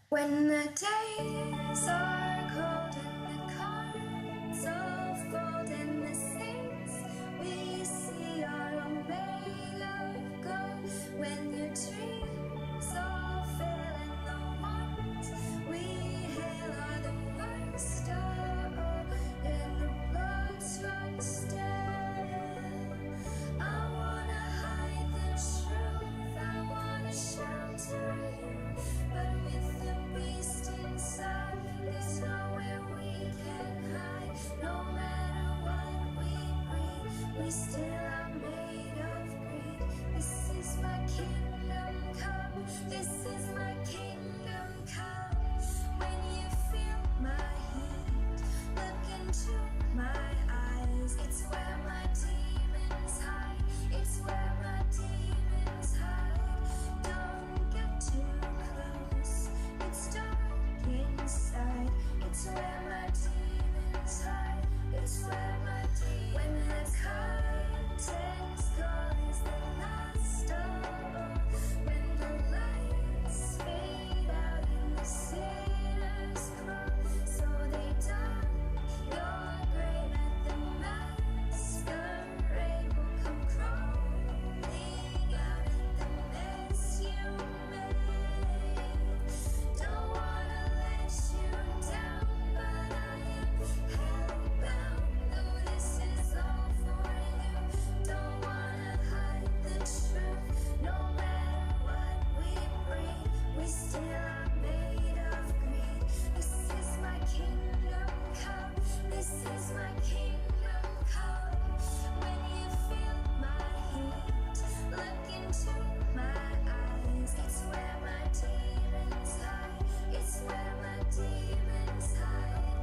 When the days are cold and the cards all fold and the saints we see are all made of gold. When your dreams all fail and the ones we hail are the worst of all, and the bloods run still. I wanna hide the truth, I wanna shelter you, but with the beast inside, there's nowhere we can hide. No matter what we breathe, we still are made of greed. This is my kingdom come, this is my kingdom come. When you feel my heat, look into my eyes. It's where my demons hide, it's where my demons hide. Don't get too close, it's dark inside. It's where my demons hide, it's where my demons hide. When the curtains call is the last of all. When the lights fade out and the sinners crawl, so they dug your grave at the masquerade will come crawling out at the mess you made. Don't wanna let you down, but I am hellbound. Though this is all for you, don't wanna hide the truth. No matter what we breathe, we still are made of greed. This is my kingdom come, this is my kingdom come. When you feel my heat, look into my eyes. It's where my demons hide, it's where my demons hide.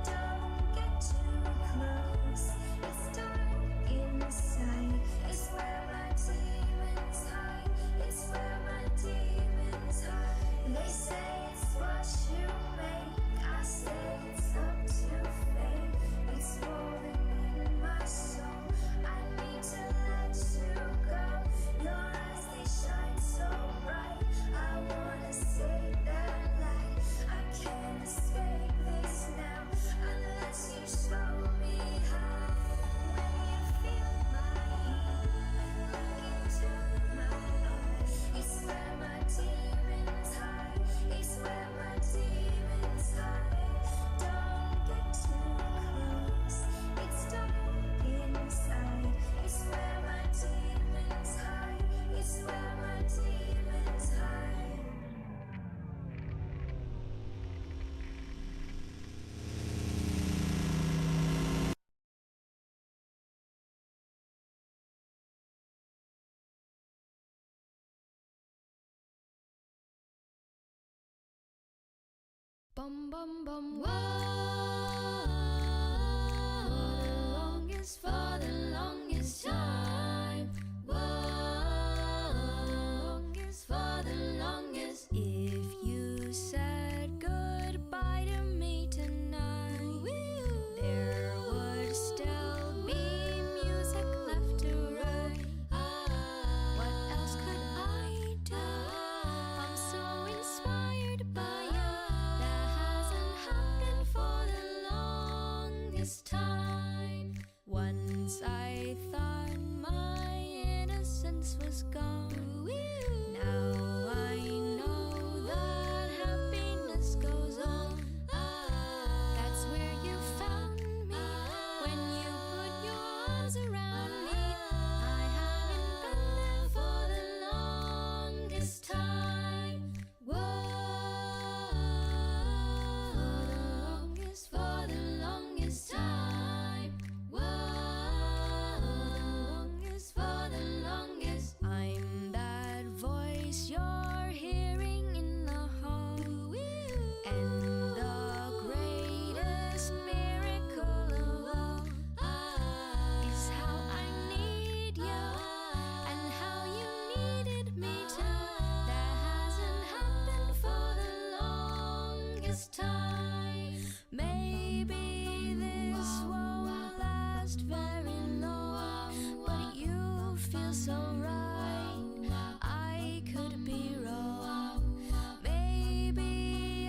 Don't get too close, it's dark inside. It's where my demons hide, it's where my demons hide. They say it's what you make, I say it's up to fate. It's rolling in my soul, I need to let you go. Your eyes, they shine so bright, I wanna save that light. I can't escape this now, unless you show me how. When you feel my heat, look into my eyes. It's where my demons hide, it's where my demons hide. Don't get too close, it's dark inside. It's where my demons hide, it's where my demons hide. Bum bum bum. For the longest time. Longest for the longest. If you said goodbye to me tonight, there would still be music left to write. What else could I do? I'm so inspired by you. That hasn't happened for the longest time. Once I thought my innocence was gone. Now I know that happiness goes on. That's where you found me, when you put your arms around me. I haven't been there for the longest time. For the longest time. For the longest. I'm that voice you're hearing in the hall. And the greatest miracle of all is how I need you, and how you needed me too. That hasn't happened for the longest time. Maybe this won't last very long, but you feel so right. I could be wrong. Maybe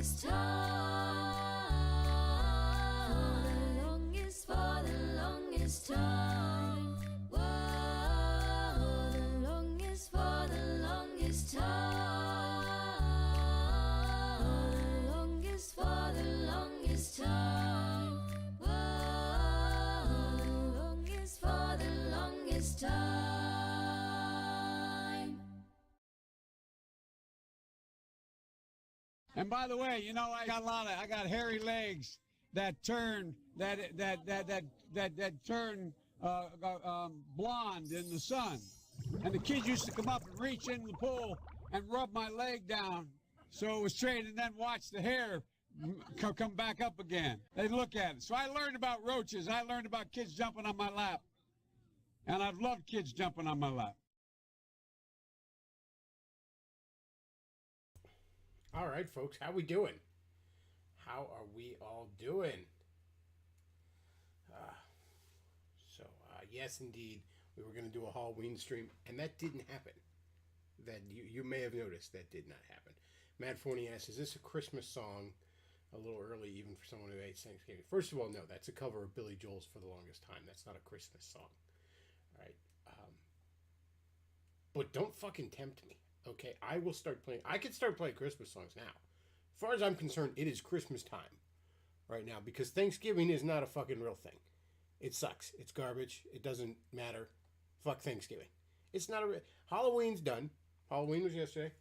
longest time. For the longest time. Whoa, the longest, for the longest time. The longest, for the longest time. Whoa, the longest, for the longest time. And by the way, you know, I got hairy legs that turn turn blonde in the sun. And the kids used to come up and reach in the pool and rub my leg down so it was straight, and then watch the hair come back up again. They look at it. So I learned about roaches. I learned about kids jumping on my lap. And I've loved kids jumping on my lap. All right, folks, how we doing? How are we all doing? Yes, indeed, we were going to do a Halloween stream, and that didn't happen. That you may have noticed that did not happen. Matt Forney asks, is this a Christmas song? A little early, even for someone who hates Thanksgiving. First of all, no, that's a cover of Billy Joel's For the Longest Time. That's not a Christmas song. All right? But don't fucking tempt me, okay? I will start playing. I could start playing Christmas songs now. As far as I'm concerned, it is Christmas time right now, because Thanksgiving is not a fucking real thing. It sucks. It's garbage. It doesn't matter. Fuck Thanksgiving. It's not a... Halloween's done. Halloween was yesterday.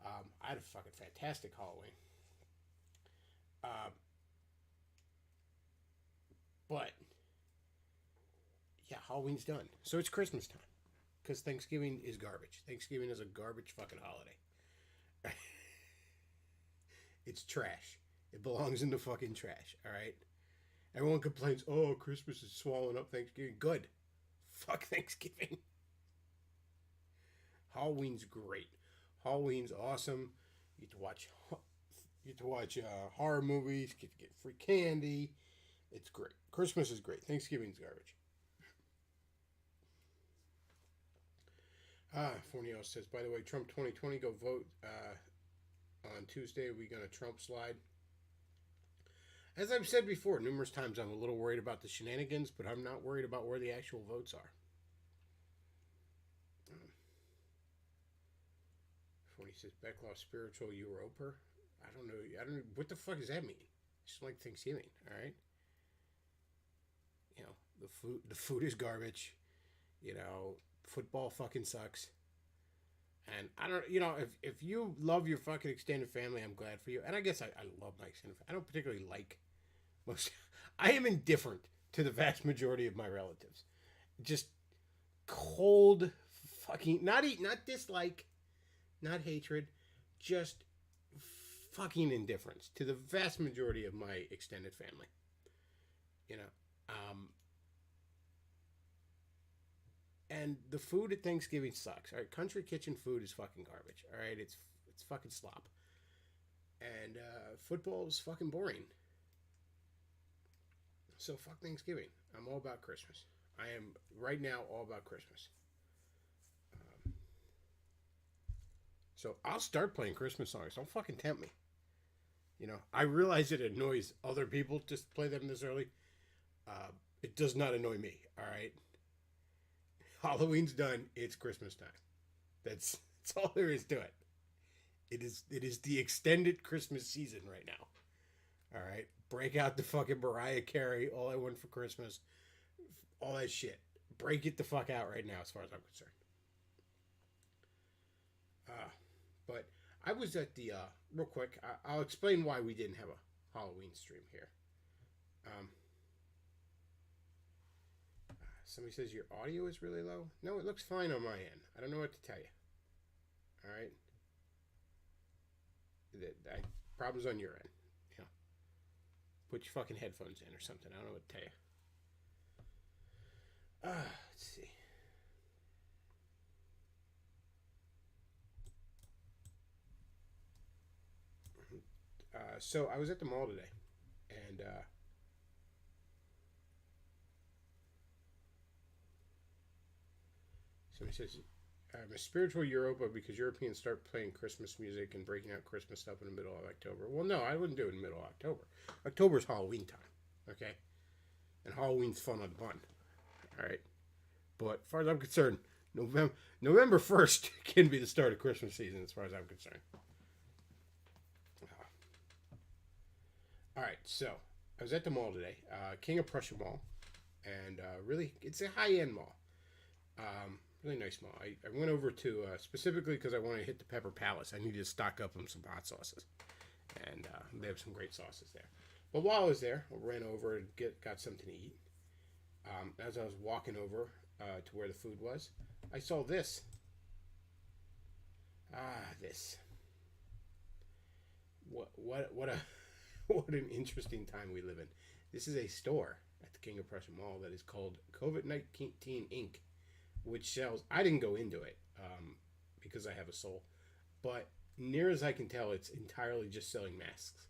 I had a fucking fantastic Halloween. But, yeah, Halloween's done. So it's Christmas time. Because Thanksgiving is garbage. Thanksgiving is a garbage fucking holiday. It's trash. It belongs in the fucking trash, alright? Everyone complains, oh, Christmas is swallowing up Thanksgiving. Good. Fuck Thanksgiving. Halloween's great. Halloween's awesome. You get to watch horror movies. Get to get free candy. It's great. Christmas is great. Thanksgiving's garbage. Fornio says, by the way, Trump 2020, go vote on Tuesday. We're going to Trump slide. As I've said before numerous times, I'm a little worried about the shenanigans, but I'm not worried about where the actual votes are. Forney says, Beckloff spiritual Europer. I don't know. What the fuck does that mean? It's like Thanksgiving, all right? You know, the food is garbage. You know, football fucking sucks. And I don't, you know, if you love your fucking extended family, I'm glad for you. And I guess I love my extended family. I don't particularly like most. I am indifferent to the vast majority of my relatives. Just cold fucking, not dislike, not hatred, just fucking indifference to the vast majority of my extended family. You know, and the food at Thanksgiving sucks. All right, country kitchen food is fucking garbage. All right, it's fucking slop. And football is fucking boring. So fuck Thanksgiving. I'm all about Christmas. I am right now all about Christmas. So I'll start playing Christmas songs. Don't fucking tempt me. You know, I realize it annoys other people to play them this early. It does not annoy me. All right. Halloween's done. It's Christmas time. That's all there is to it. It is the extended Christmas season right now. All right, break out the fucking Mariah Carey, All I Want for Christmas, all that shit. Break it the fuck out right now, as far as I'm concerned. But I was at the real quick. I'll explain why we didn't have a Halloween stream here. Somebody says your audio is really low. No, it looks fine on my end. I don't know what to tell you. All right. Problems on your end. Yeah. Put your fucking headphones in or something. I don't know what to tell you. Let's see. So I was at the mall today, and somebody says, A spiritual Europa because Europeans start playing Christmas music and breaking out Christmas stuff in the middle of October. Well, no, I wouldn't do it in the middle of October. October's Halloween time, okay? And Halloween's fun on fun, all right? But as far as I'm concerned, November 1st can be the start of Christmas season as far as I'm concerned. All right, so I was at the mall today, King of Prussia Mall, and really, it's a high-end mall. Really nice mall. I went over to, specifically because I wanted to hit the Pepper Palace. I needed to stock up on some hot sauces, and they have some great sauces there. But while I was there, I ran over and got something to eat. As I was walking over to where the food was, I saw this. This. What an interesting time we live in. This is a store at the King of Prussia Mall that is called COVID-19 Inc., which sells. I didn't go into it because I have a soul, but near as I can tell, it's entirely just selling masks.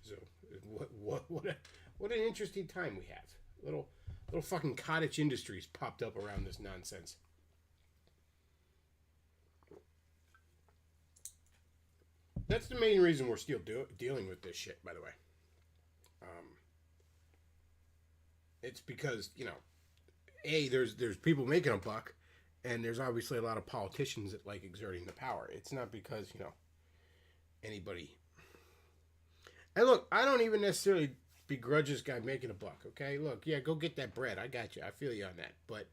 So what an interesting time we have. Little fucking cottage industries popped up around this nonsense. That's the main reason we're still dealing with this shit, by the way. It's because, there's people making a buck, and there's obviously a lot of politicians that like exerting the power. It's not because, anybody. And look, I don't even necessarily begrudge this guy making a buck, okay? Look, yeah, go get that bread. I got you. I feel you on that. But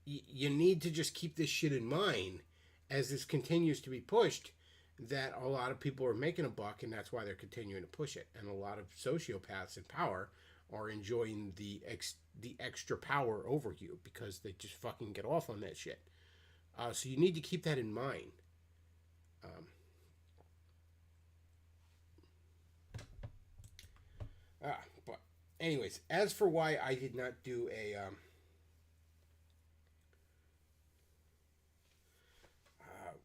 you need to just keep this shit in mind as this continues to be pushed, that a lot of people are making a buck, and that's why they're continuing to push it. And a lot of sociopaths in power are enjoying the extra power over you because they just fucking get off on that shit. So you need to keep that in mind. But anyways, as for why I did not do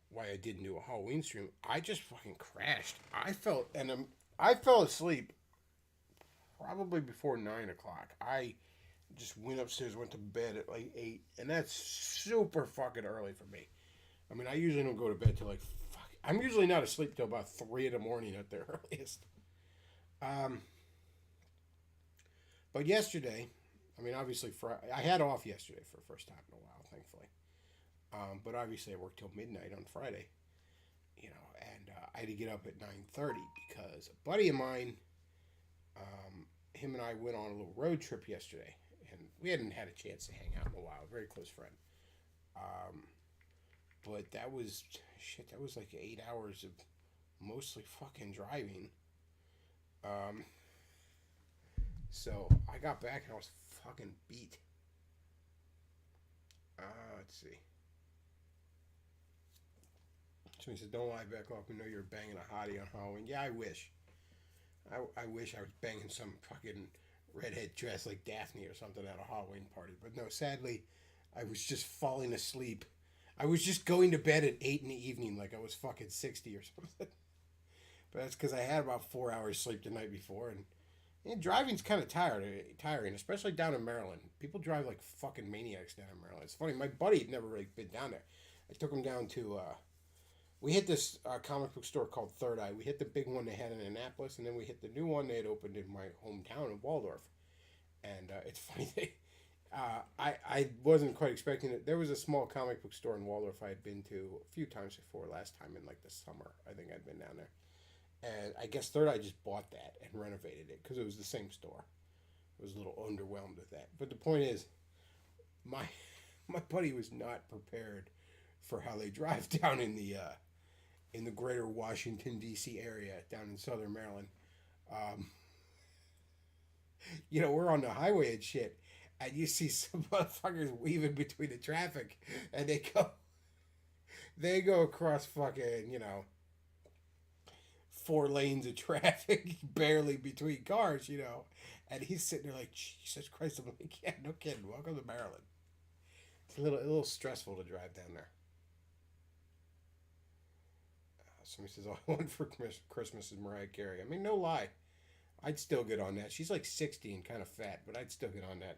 why I didn't do a Halloween stream, I just fucking crashed. I fell asleep probably before 9 o'clock. I just went upstairs, went to bed at like 8, and that's super fucking early for me. I mean, I usually don't go to bed till I'm usually not asleep till about 3 in the morning at the earliest. But yesterday, I mean, obviously, I had off yesterday for the first time in a while, thankfully. But obviously, I worked till midnight on Friday, and I had to get up at 9:30 because a buddy of mine, him and I went on a little road trip yesterday, and we hadn't had a chance to hang out in a while. A very close friend. But that was like 8 hours of mostly fucking driving. So I got back and I was fucking beat. Let's see. So he says, "Don't lie back off. We know you're banging a hottie on Halloween." Yeah, I wish. I wish I was banging some fucking redhead dressed like Daphne or something at a Halloween party. But no, sadly, I was just falling asleep. I was just going to bed at 8 in the evening like I was fucking 60 or something. But that's because I had about 4 hours sleep the night before. And driving's kind of tiring, especially down in Maryland. People drive like fucking maniacs down in Maryland. It's funny, my buddy had never really been down there. I took him down to... we hit this comic book store called Third Eye. We hit the big one they had in Annapolis, and then we hit the new one they had opened in my hometown of Waldorf. And it's funny, I wasn't quite expecting it. There was a small comic book store in Waldorf I had been to a few times before, last time in like the summer. I think I'd been down there. And I guess Third Eye just bought that and renovated it because it was the same store. I was a little underwhelmed with that. But the point is, my buddy was not prepared for how they drive down in the greater Washington, D.C. area, down in southern Maryland. We're on the highway and shit, and you see some motherfuckers weaving between the traffic, and they go across fucking, 4 lanes of traffic, barely between cars, and he's sitting there like, Jesus Christ. I'm like, yeah, no kidding. Welcome to Maryland. It's a little stressful to drive down there. Somebody says, all I want for Christmas is Mariah Carey. I mean, no lie. I'd still get on that. She's like 60 and kind of fat, but I'd still get on that.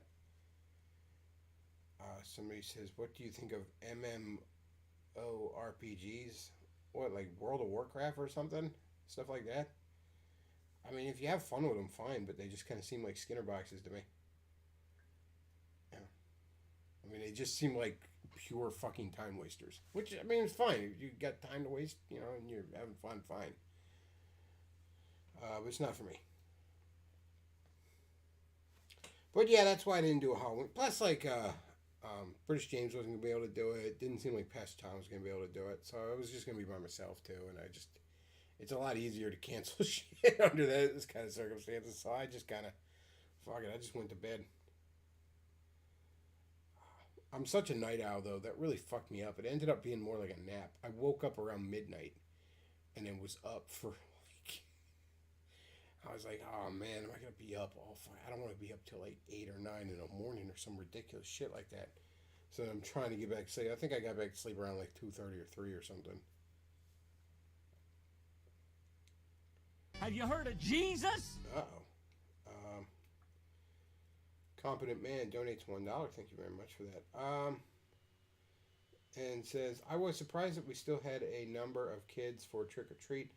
Somebody says, what do you think of MMORPGs? What, like World of Warcraft or something? Stuff like that? I mean, if you have fun with them, fine, but they just kind of seem like Skinner boxes to me. Yeah. I mean, they just seem like pure fucking time wasters. Which, I mean, it's fine. If you got time to waste, you know, and you're having fun, fine. But it's not for me. But yeah, that's why I didn't do a Halloween. Plus, like, British James wasn't going to be able to do it. Didn't seem like Pastor Tom was going to be able to do it. So I was just going to be by myself, too. And I just... It's a lot easier to cancel shit under this kind of circumstances. So I just kind of... Fuck it. I just went to bed. I'm such a night owl, though. That really fucked me up. It ended up being more like a nap. I woke up around midnight. And then was up for... I was like, oh man, am I going to be up all fine? I don't want to be up till like 8 or 9 in the morning or some ridiculous shit like that. So I'm trying to get back to sleep. I think I got back to sleep around like 2:30 or 3 or something. Have you heard of Jesus? Uh-oh. Competent Man donates $1. Thank you very much for that. And says, I was surprised that we still had a number of kids for trick or treat.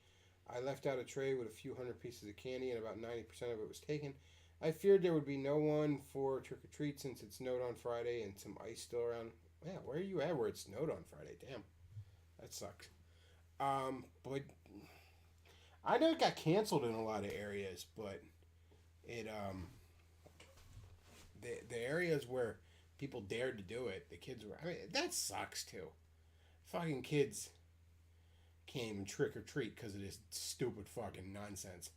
I left out a tray with a few hundred pieces of candy and about 90% of it was taken. I feared there would be no one for trick or treat since it snowed on Friday and some ice still around. Yeah, where are you at where it snowed on Friday? Damn. That sucks. But I know it got canceled in a lot of areas, but it the areas where people dared to do it, the kids were, I mean, that sucks too. Fucking kids can't even trick or treat because of this stupid fucking nonsense.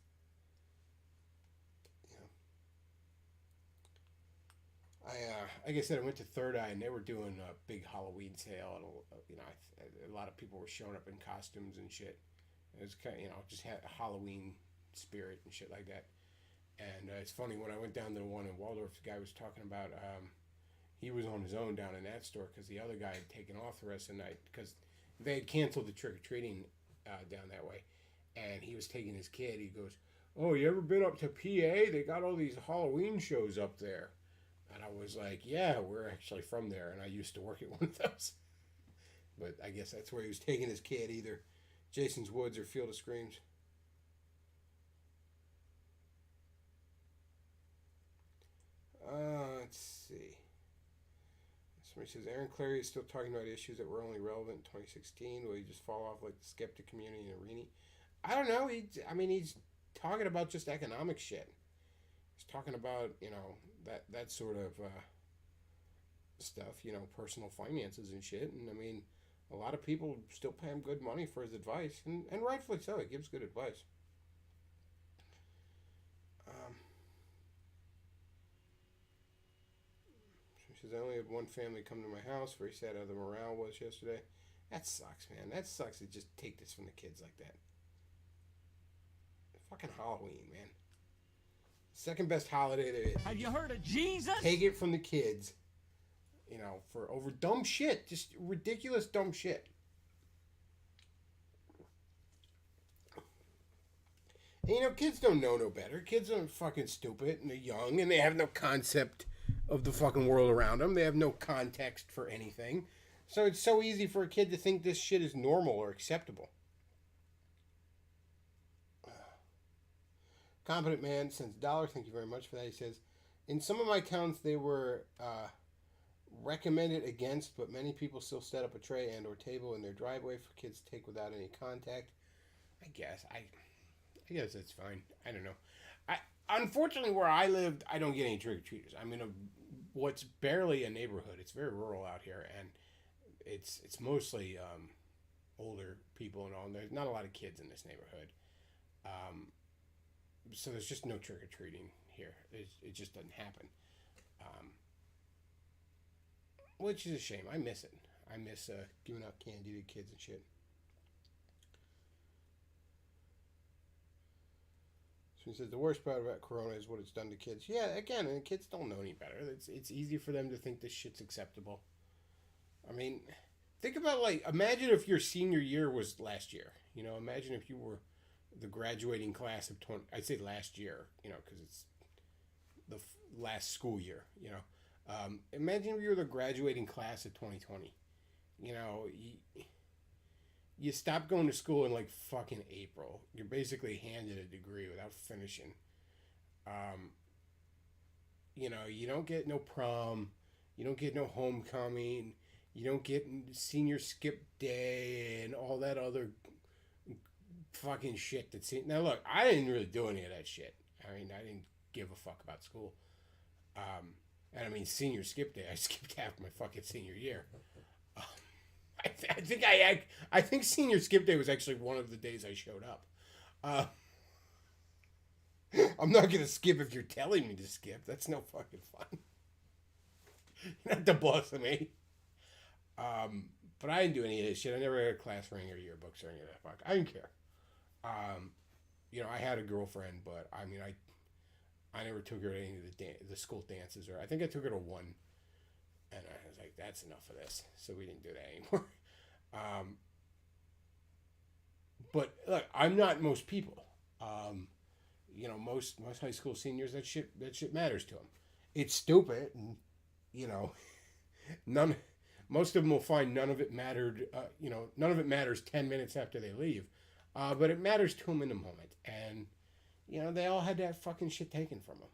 Like I said, I went to Third Eye and they were doing a big Halloween sale, and you know, a lot of people were showing up in costumes and shit. It was kind of, you know, just had a Halloween spirit and shit like that. And it's funny, when I went down to the one in Waldorf, the guy was talking about he was on his own down in that store because the other guy had taken off the rest of the night because they had canceled the trick-or-treating down that way. And he was taking his kid. He goes, oh, you ever been up to PA? They got all these Halloween shows up there. And I was like, yeah, we're actually from there. And I used to work at one of those. But I guess that's where he was taking his kid, either Jason's Woods or Field of Screams. Let's see. Somebody says, Aaron Clary is still talking about issues that were only relevant in 2016. Will he just fall off like the skeptic community in Arini? I don't know. He's talking about just economic shit. He's talking about, you know, that sort of stuff, you know, personal finances and shit. And, I mean, a lot of people still pay him good money for his advice. And rightfully so. He gives good advice. She says, I only had one family come to my house. Very sad how the morale was yesterday. That sucks, man. That sucks to just take this from the kids like that. Fucking Halloween, man. Second best holiday there is. Have you heard of Jesus? Take it from the kids, you know, for over dumb shit. Just ridiculous dumb shit. And, you know, kids don't know no better. Kids are fucking stupid, and they're young, and they have no concept of the fucking world around them. They have no context for anything. So it's so easy for a kid to think this shit is normal or acceptable. Competent Man sends $1. Thank you very much for that. He says, in some of my accounts, they were recommended against, but many people still set up a tray and or table in their driveway for kids to take without any contact. I guess that's fine. I don't know. Unfortunately, where I lived, I don't get any trick-or-treaters. I mean, what's barely a neighborhood. It's very rural out here, and it's mostly older people and all. And there's not a lot of kids in this neighborhood. So there's just no trick-or-treating here. It just doesn't happen. Which is a shame. I miss it. I miss giving out candy to kids and shit. So he says, the worst part about Corona is what it's done to kids. Yeah, again, and kids don't know any better. It's easy for them to think this shit's acceptable. I mean, think about, like, imagine if your senior year was last year. You know, imagine if you were the graduating class of 20, I'd say last year, you know, because it's the last school year, you know. Imagine if you were the graduating class of 2020. You know, you stop going to school in like fucking April. You're basically handed a degree without finishing. Um, you know, you don't get no prom, you don't get no homecoming, you don't get senior skip day and all that other fucking shit that's now look, I didn't really do any of that shit. I mean, I didn't give a fuck about school. And I mean, senior skip day, I skipped half my fucking senior year. I think senior skip day was actually one of the days I showed up. I'm not gonna skip if you're telling me to skip. That's no fucking fun. You're not the boss of me. But I didn't do any of this shit. I never had a class ring or yearbooks or any of that fuck. I didn't care. You know, I had a girlfriend, but I mean, I never took her to any of the school dances, or I think I took her to one, and I was like, that's enough of this. So we didn't do that anymore. But look, I'm not most people. You know, most high school seniors, that shit matters to them. It's stupid, and you know, most of them will find none of it mattered. You know, none of it matters 10 minutes after they leave, but it matters to them in the moment. And you know, they all had that fucking shit taken from them.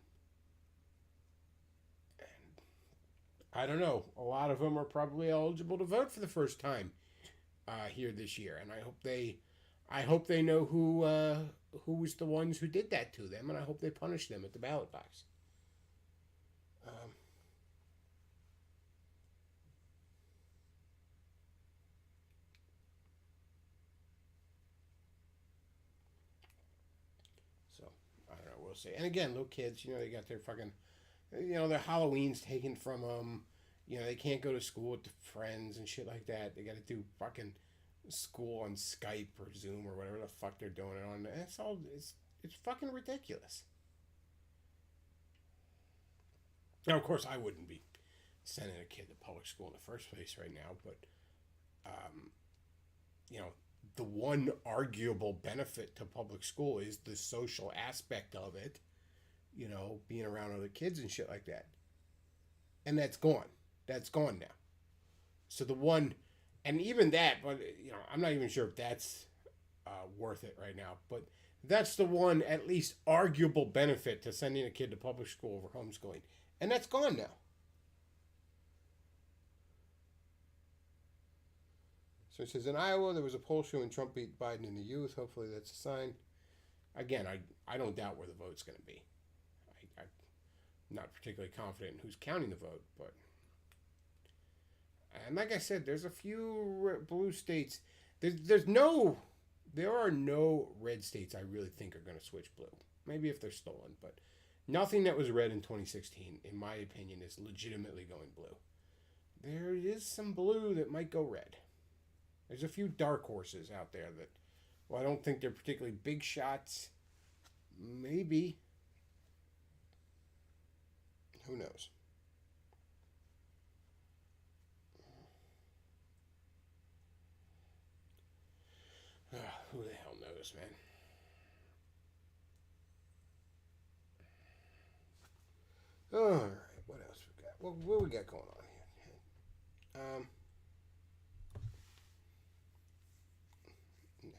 And I don't know. A lot of them are probably eligible to vote for the first time here this year, and I hope they know who was the ones who did that to them, and I hope they punish them at the ballot box. So I don't know. We'll see. And again, little kids, you know, they got their fucking, you know, their Halloween's taken from them. You know, they can't go to school with friends and shit like that. They got to do fucking school on Skype or Zoom or whatever the fuck they're doing it on. It's fucking ridiculous. Now, of course, I wouldn't be sending a kid to public school in the first place right now, but you know, the one arguable benefit to public school is the social aspect of it. You know, being around other kids and shit like that, and that's gone. That's gone now. So the one. And even that, but you know, I'm not even sure if that's worth it right now. But that's the one, at least arguable benefit to sending a kid to public school over homeschooling, and that's gone now. So it says in Iowa there was a poll showing Trump beat Biden in the youth. Hopefully that's a sign. Again, I don't doubt where the vote's going to be. I'm not particularly confident in who's counting the vote, but. And like I said, there's a few blue states. There are no red states I really think are going to switch blue. Maybe if they're stolen, but nothing that was red in 2016, in my opinion, is legitimately going blue. There is some blue that might go red. There's a few dark horses out there that, well, I don't think they're particularly big shots. Maybe. Who knows? Who the hell knows, man? All right, what else we got? What we got going on here?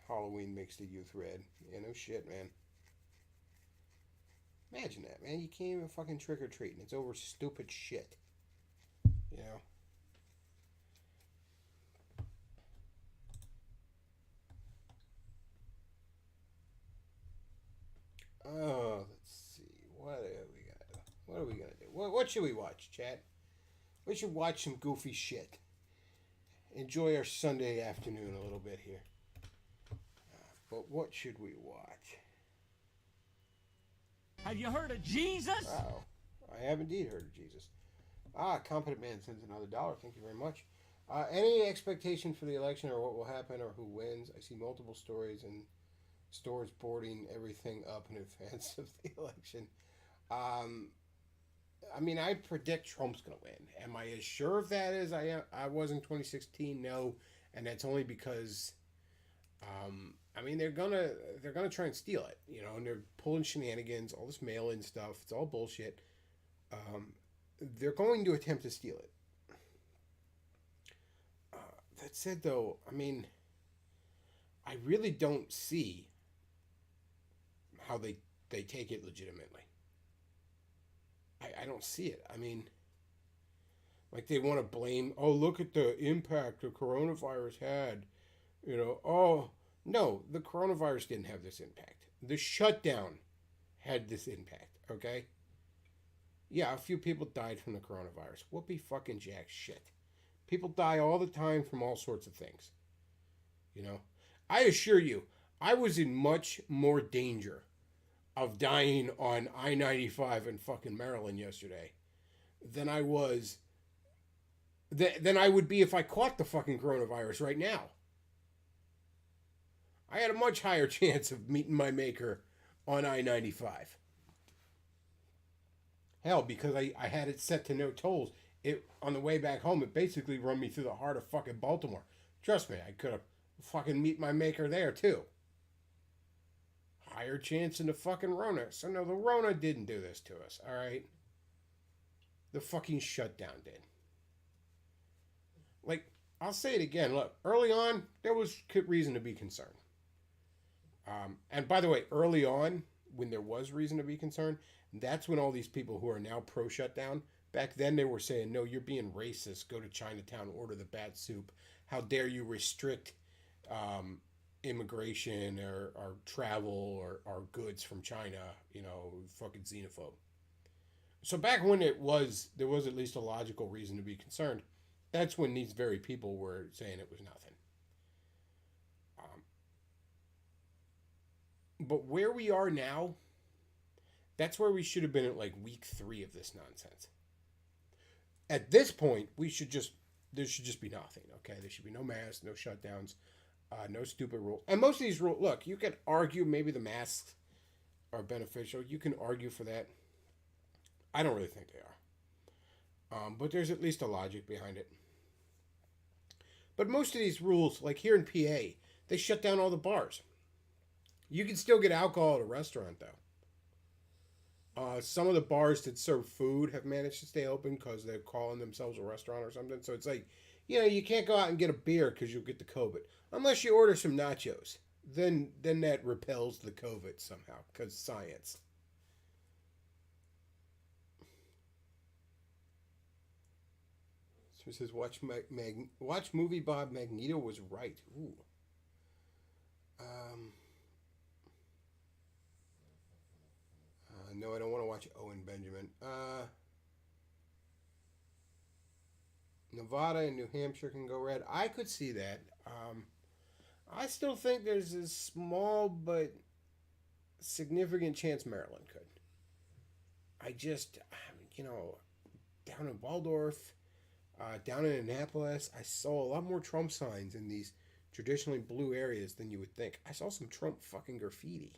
Halloween makes the youth red. Yeah, no shit, man. Imagine that, man. You can't even fucking trick or treat, and it's over stupid shit. You know? Oh, let's see. What are we gonna do? What should we watch, chat? We should watch some goofy shit. Enjoy our Sunday afternoon a little bit here. But what should we watch? Have you heard of Jesus? Wow. I have indeed heard of Jesus. Competent Man sends another $1. Thank you very much. Any expectation for the election or what will happen or who wins? I see multiple stories and stores boarding everything up in advance of the election. I mean, I predict Trump's going to win. Am I as sure of that as I was in 2016? No, and that's only because, I mean, they're gonna try and steal it, you know, and they're pulling shenanigans, all this mail-in stuff. It's all bullshit. they're going to attempt to steal it. That said, though, I mean, I really don't see how they take it legitimately. I don't see it. I mean, like they want to blame, oh, look at the impact the coronavirus had. You know, oh, no, the coronavirus didn't have this impact. The shutdown had this impact, okay? Yeah, a few people died from the coronavirus. Whoopee fucking jack shit. People die all the time from all sorts of things. You know? I assure you, I was in much more danger of dying on I-95 in fucking Maryland yesterday than I was than I would be if I caught the fucking coronavirus right now. I had a much higher chance of meeting my maker on I-95. Hell, because I had it set to no tolls, it on the way back home, it basically run me through the heart of fucking Baltimore. Trust me, I could have fucking meet my maker there too. Higher chance in the fucking Rona. So no, the Rona didn't do this to us, alright? The fucking shutdown did. Like, I'll say it again. Look, early on, there was reason to be concerned. And by the way, early on, when there was reason to be concerned, that's when all these people who are now pro-shutdown, back then they were saying, no, you're being racist. Go to Chinatown, order the bat soup. How dare you restrict immigration or travel or goods from China, you know, fucking xenophobe. So back when there was at least a logical reason to be concerned, that's when these very people were saying it was nothing. But where we are now, that's where we should have been at like week 3 of this nonsense. At this point, there should just be nothing, okay? There should be no masks, no shutdowns, no stupid rule. And most of these rules, look, you can argue maybe the masks are beneficial. You can argue for that. I don't really think they are. But there's at least a logic behind it. But most of these rules, like here in PA, they shut down all the bars. You can still get alcohol at a restaurant, though. Some of the bars that serve food have managed to stay open because they're calling themselves a restaurant or something. So it's like, you know, you can't go out and get a beer because you'll get the COVID. Unless you order some nachos. Then that repels the COVID somehow because science. So it says, watch movie Bob Magneto was right. Ooh. No, I don't want to watch Owen Benjamin. Nevada and New Hampshire can go red. I could see that. I still think there's a small but significant chance Maryland could. I just, you know, down in Waldorf, down in Annapolis, I saw a lot more Trump signs in these traditionally blue areas than you would think. I saw some Trump fucking graffiti.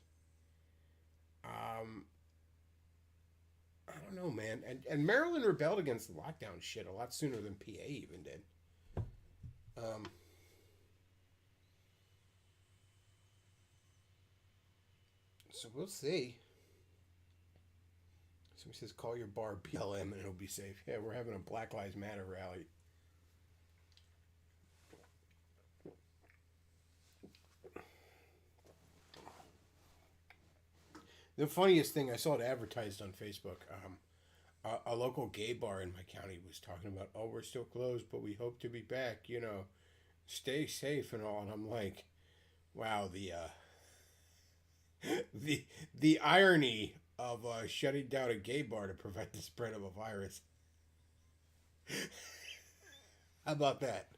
I don't know, man. And Maryland rebelled against the lockdown shit a lot sooner than PA even did. So we'll see. Somebody says, call your bar BLM and it'll be safe. Yeah, we're having a Black Lives Matter rally. The funniest thing, I saw it advertised on Facebook. A local gay bar in my county was talking about, oh, we're still closed, but we hope to be back, you know, stay safe and all. And I'm like, wow, the irony of shutting down a gay bar to prevent the spread of a virus. How about that?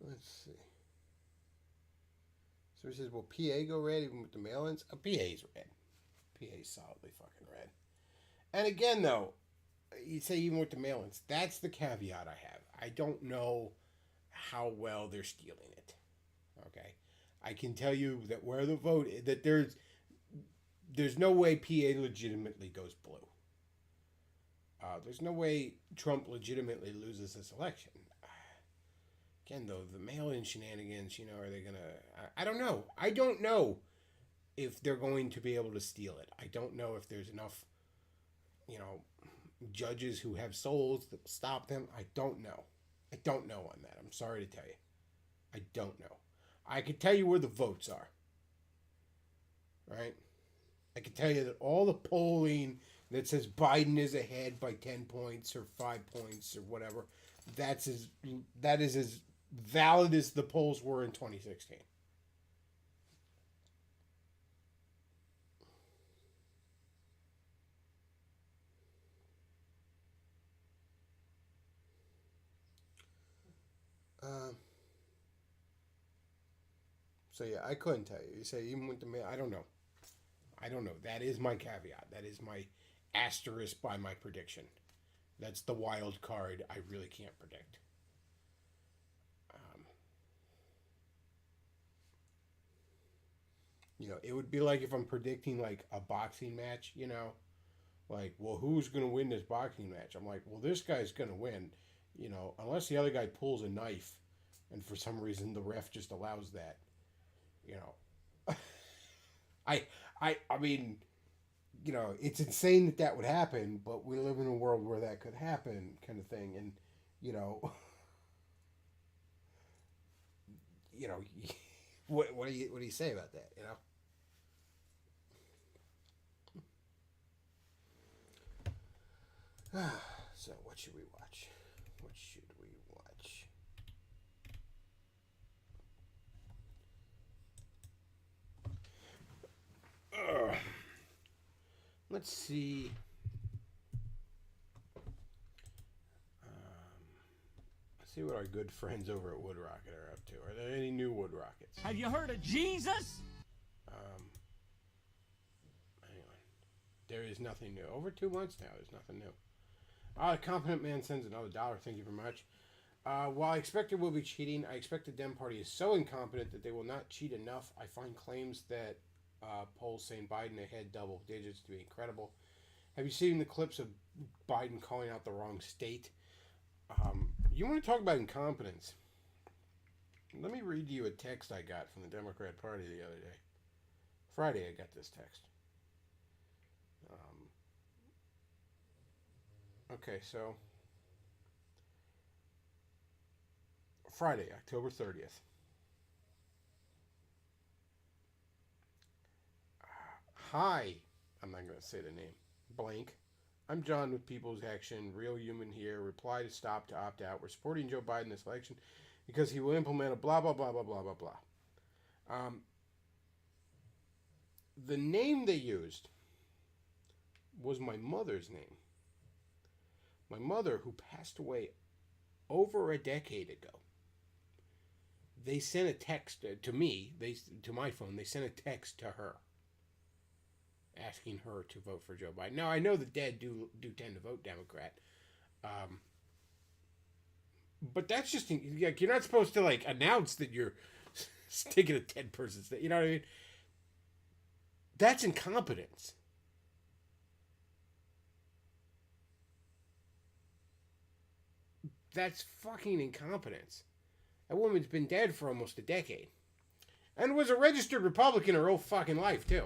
Let's see. So he says, will PA go red even with the mail-ins? PA's red. PA's solidly fucking red. And again, though, you say even with the mail-ins, that's the caveat I have. I don't know how well they're stealing it. Okay? I can tell you that where the vote is, that there's no way PA legitimately goes blue. There's no way Trump legitimately loses this election. Again, though, the mail-in shenanigans, are they going to... I don't know. I don't know if they're going to be able to steal it. I don't know if there's enough, judges who have souls that will stop them. I don't know. I don't know on that. I'm sorry to tell you. I don't know. I can tell you where the votes are. Right? I can tell you that all the polling that says Biden is ahead by 10 points or 5 points or whatever, that is as valid as the polls were in 2016. So yeah, I couldn't tell you. You say even with the mail, I don't know. That is my caveat. That is my asterisk by my prediction. That's the wild card I really can't predict. It would be like if I'm predicting like a boxing match, like, well, who's going to win this boxing match? I'm like, well, this guy's going to win, unless the other guy pulls a knife and for some reason the ref just allows that, I mean, it's insane that would happen, but we live in a world where that could happen, kind of thing. And, what do you say about that? So what should we watch? Let's see. Let's see what our good friends over at Wood Rocket are up to. Are there any new Wood Rockets? Have you heard of Jesus? Hang on. There is nothing new. Over 2 months now, there's nothing new. The Competent Man sends another $1. Thank you very much. While I expect there will be cheating, I expect the Dem Party is so incompetent that they will not cheat enough. I find claims that polls saying Biden ahead double digits to be incredible. Have you seen the clips of Biden calling out the wrong state? You want to talk about incompetence? Let me read you a text I got from the Democrat Party the other day. Friday I got this text. Okay, so Friday, October 30th. Hi, I'm not going to say the name, blank. I'm John with People's Action, Real Human here. Reply to stop to opt out. We're supporting Joe Biden this election because he will implement a blah, blah, blah, blah, blah, blah, blah. The name they used was my mother's name. My mother, who passed away over a decade ago. They sent a text to me, to my phone, they sent a text to her asking her to vote for Joe Biden. Now, I know the dead do tend to vote Democrat. But that's just, like, you're not supposed to, like, announce that you're sticking a 10-person state. You know what I mean? That's incompetence. That's fucking incompetence. That woman's been dead for almost a decade. And was a registered Republican her whole fucking life, too.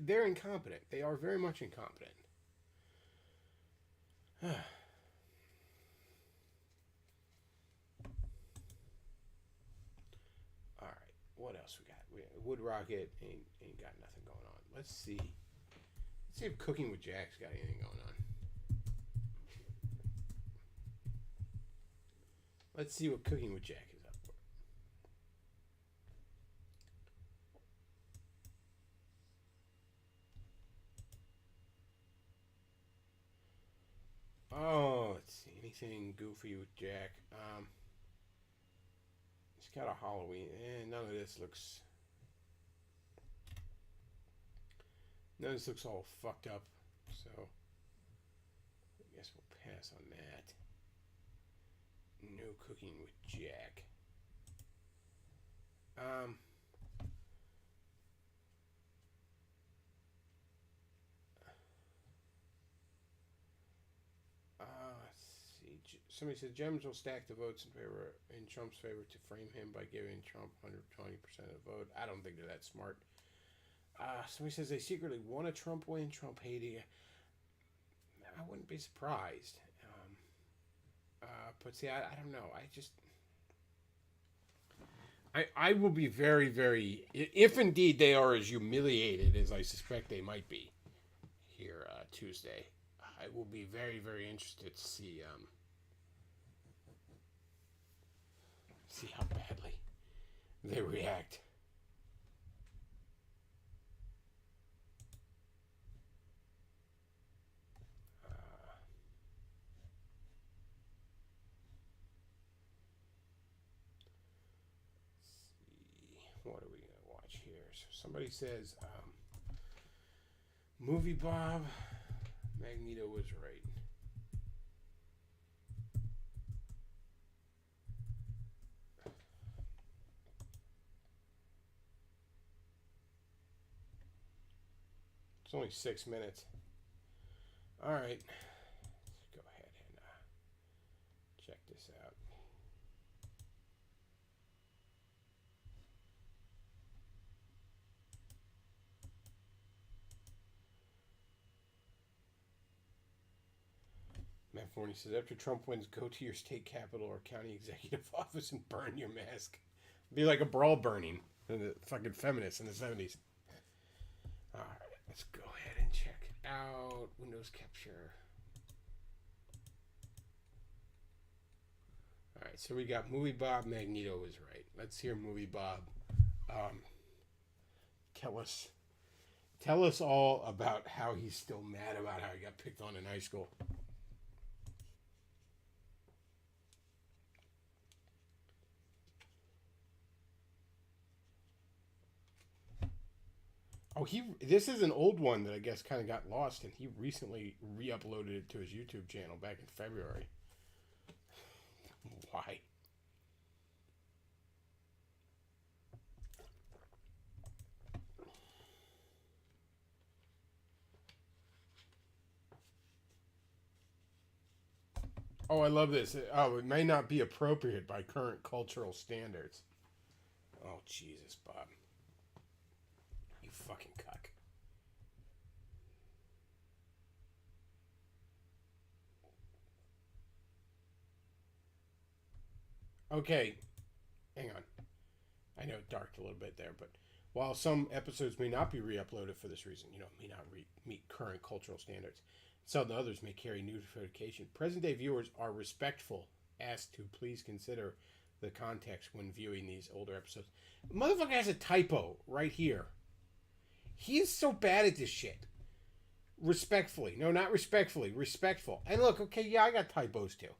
They're incompetent. They are very much incompetent. All right. What else we got? Wood Rocket ain't got nothing going on. Let's see. Let's see if Cooking with Jack's got anything going on. Let's see what Cooking with Jack is up for. Oh, let's see. Anything goofy with Jack? He's got a Halloween. None of this looks all fucked up. So I guess we'll pass on that. No Cooking with Jack. Somebody says Gems will stack the votes in Trump's favor to frame him by giving Trump 120% of the vote. I don't think they're that smart. Somebody says they secretly want a Trump win, Trump hating. I wouldn't be surprised. But see, I don't know. I will be very, very, if indeed they are as humiliated as I suspect they might be here Tuesday, I will be very, very interested to see how badly they react. What are we going to watch here? So somebody says, Movie Bob, Magneto was right. It's only 6 minutes. All right. Let's go ahead and check this out. Matt Forney says, after Trump wins, go to your state capital or county executive office and burn your mask. Be like a brawl burning. The fucking feminists in the 70s. All right, let's go ahead and check out Windows Capture. All right, so we got Movie Bob, Magneto is right. Let's hear Movie Bob. Tell us all about how he's still mad about how he got picked on in high school. Oh, this is an old one that I guess kind of got lost, and he recently re-uploaded it to his YouTube channel back in February. Why? Oh, I love this. Oh, it may not be appropriate by current cultural standards. Oh, Jesus, Bob. You fucking cuck. Okay, hang on. I know it darked a little bit there, but while some episodes may not be re-uploaded for this reason, may not meet current cultural standards, some others may carry notification. Present-day viewers are respectful, asked to please consider the context when viewing these older episodes. Motherfucker has a typo right here. He is so bad at this shit. Respectfully. No, not respectfully. Respectful. And look, okay, yeah, I got typos too.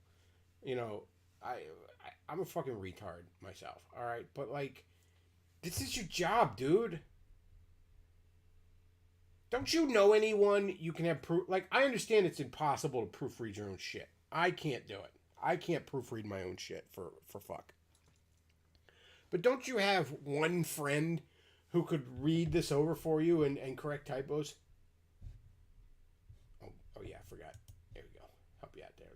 I'm a fucking retard myself, all right? But, this is your job, dude. Don't you know anyone you can have proof? I understand it's impossible to proofread your own shit. I can't do it. I can't proofread my own shit for fuck. But don't you have one friend who could read this over for you and correct typos? Oh yeah, I forgot. There we go. Help you out there.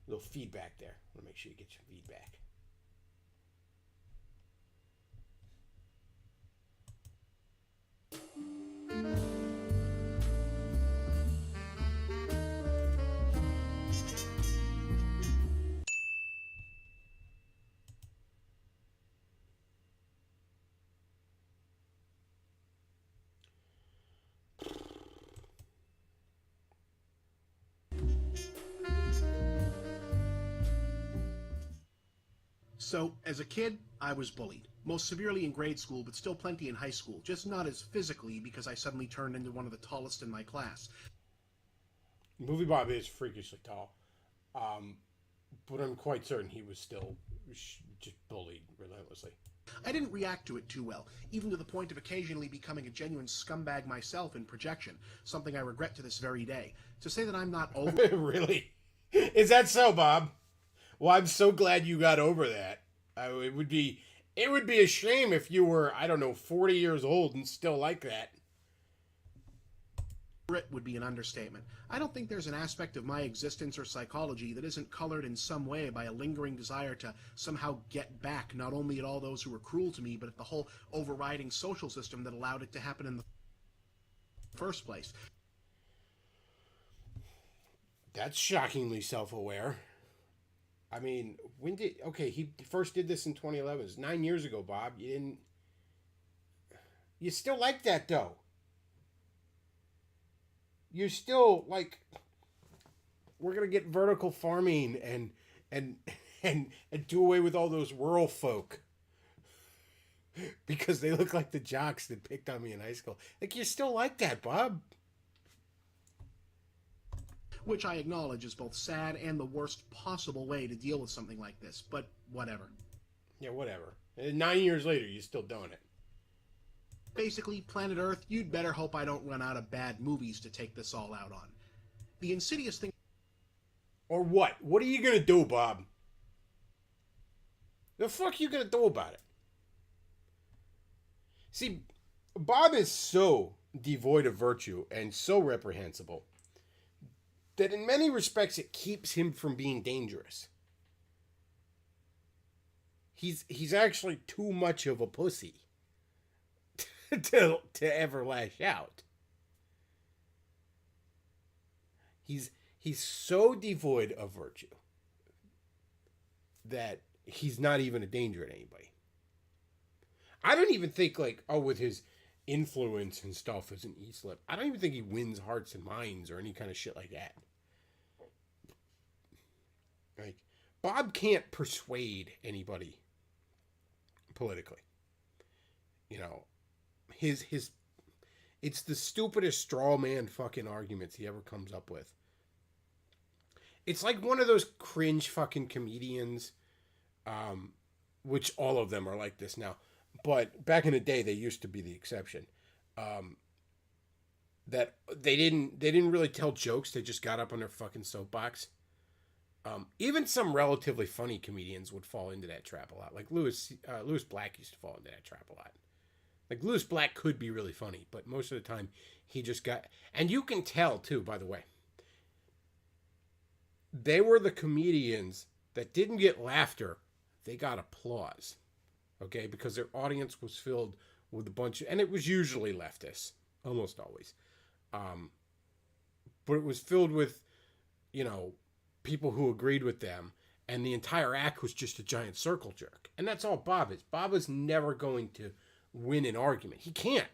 Little feedback there. I want to make sure you get some feedback. So, as a kid, I was bullied. Most severely in grade school, but still plenty in high school. Just not as physically, because I suddenly turned into one of the tallest in my class. Movie Bob is freakishly tall. But I'm quite certain he was still just bullied relentlessly. I didn't react to it too well, even to the point of occasionally becoming a genuine scumbag myself in projection, something I regret to this very day. To say that I'm not over... Really? Is that so, Bob? Well, I'm so glad you got over that. It would be a shame if you were, 40 years old and still like that. Grit would be an understatement. I don't think there's an aspect of my existence or psychology that isn't colored in some way by a lingering desire to somehow get back not only at all those who were cruel to me, but at the whole overriding social system that allowed it to happen in the first place. That's shockingly self-aware. I mean, he first did this in 2011. It's 9 years ago, Bob. You still like that, though. You're still like, we're gonna get vertical farming and do away with all those rural folk because they look like the jocks that picked on me in high school. Like, you're still like that, Bob. Which I acknowledge is both sad and the worst possible way to deal with something like this, but whatever. Yeah, whatever. And 9 years later, you're still doing it. Basically, Planet Earth, you'd better hope I don't run out of bad movies to take this all out on. The insidious thing... Or what? What are you gonna do, Bob? The fuck you gonna do about it? See, Bob is so devoid of virtue and so reprehensible that in many respects it keeps him from being dangerous. He's actually too much of a pussy to ever lash out. He's so devoid of virtue that he's not even a danger to anybody. I don't even think, like, with his influence and stuff as an E-slip, I don't even think he wins hearts and minds or any kind of shit like that. Like, Bob can't persuade anybody politically. You know, it's the stupidest straw man fucking arguments he ever comes up with. It's like one of those cringe fucking comedians, which all of them are like this now, but back in the day they used to be the exception. That they didn't really tell jokes, they just got up on their fucking soapbox. Even some relatively funny comedians would fall into that trap a lot. Like Lewis Black used to fall into that trap a lot. Like, Lewis Black could be really funny, but most of the time he just got... And you can tell, too, by the way. They were the comedians that didn't get laughter. They got applause. Okay? Because their audience was filled with a bunch of... And it was usually leftists. Almost always. But it was filled with, you know, people who agreed with them. And the entire act was just a giant circle jerk. And that's all Bob is. Bob is never going to win an argument. He can't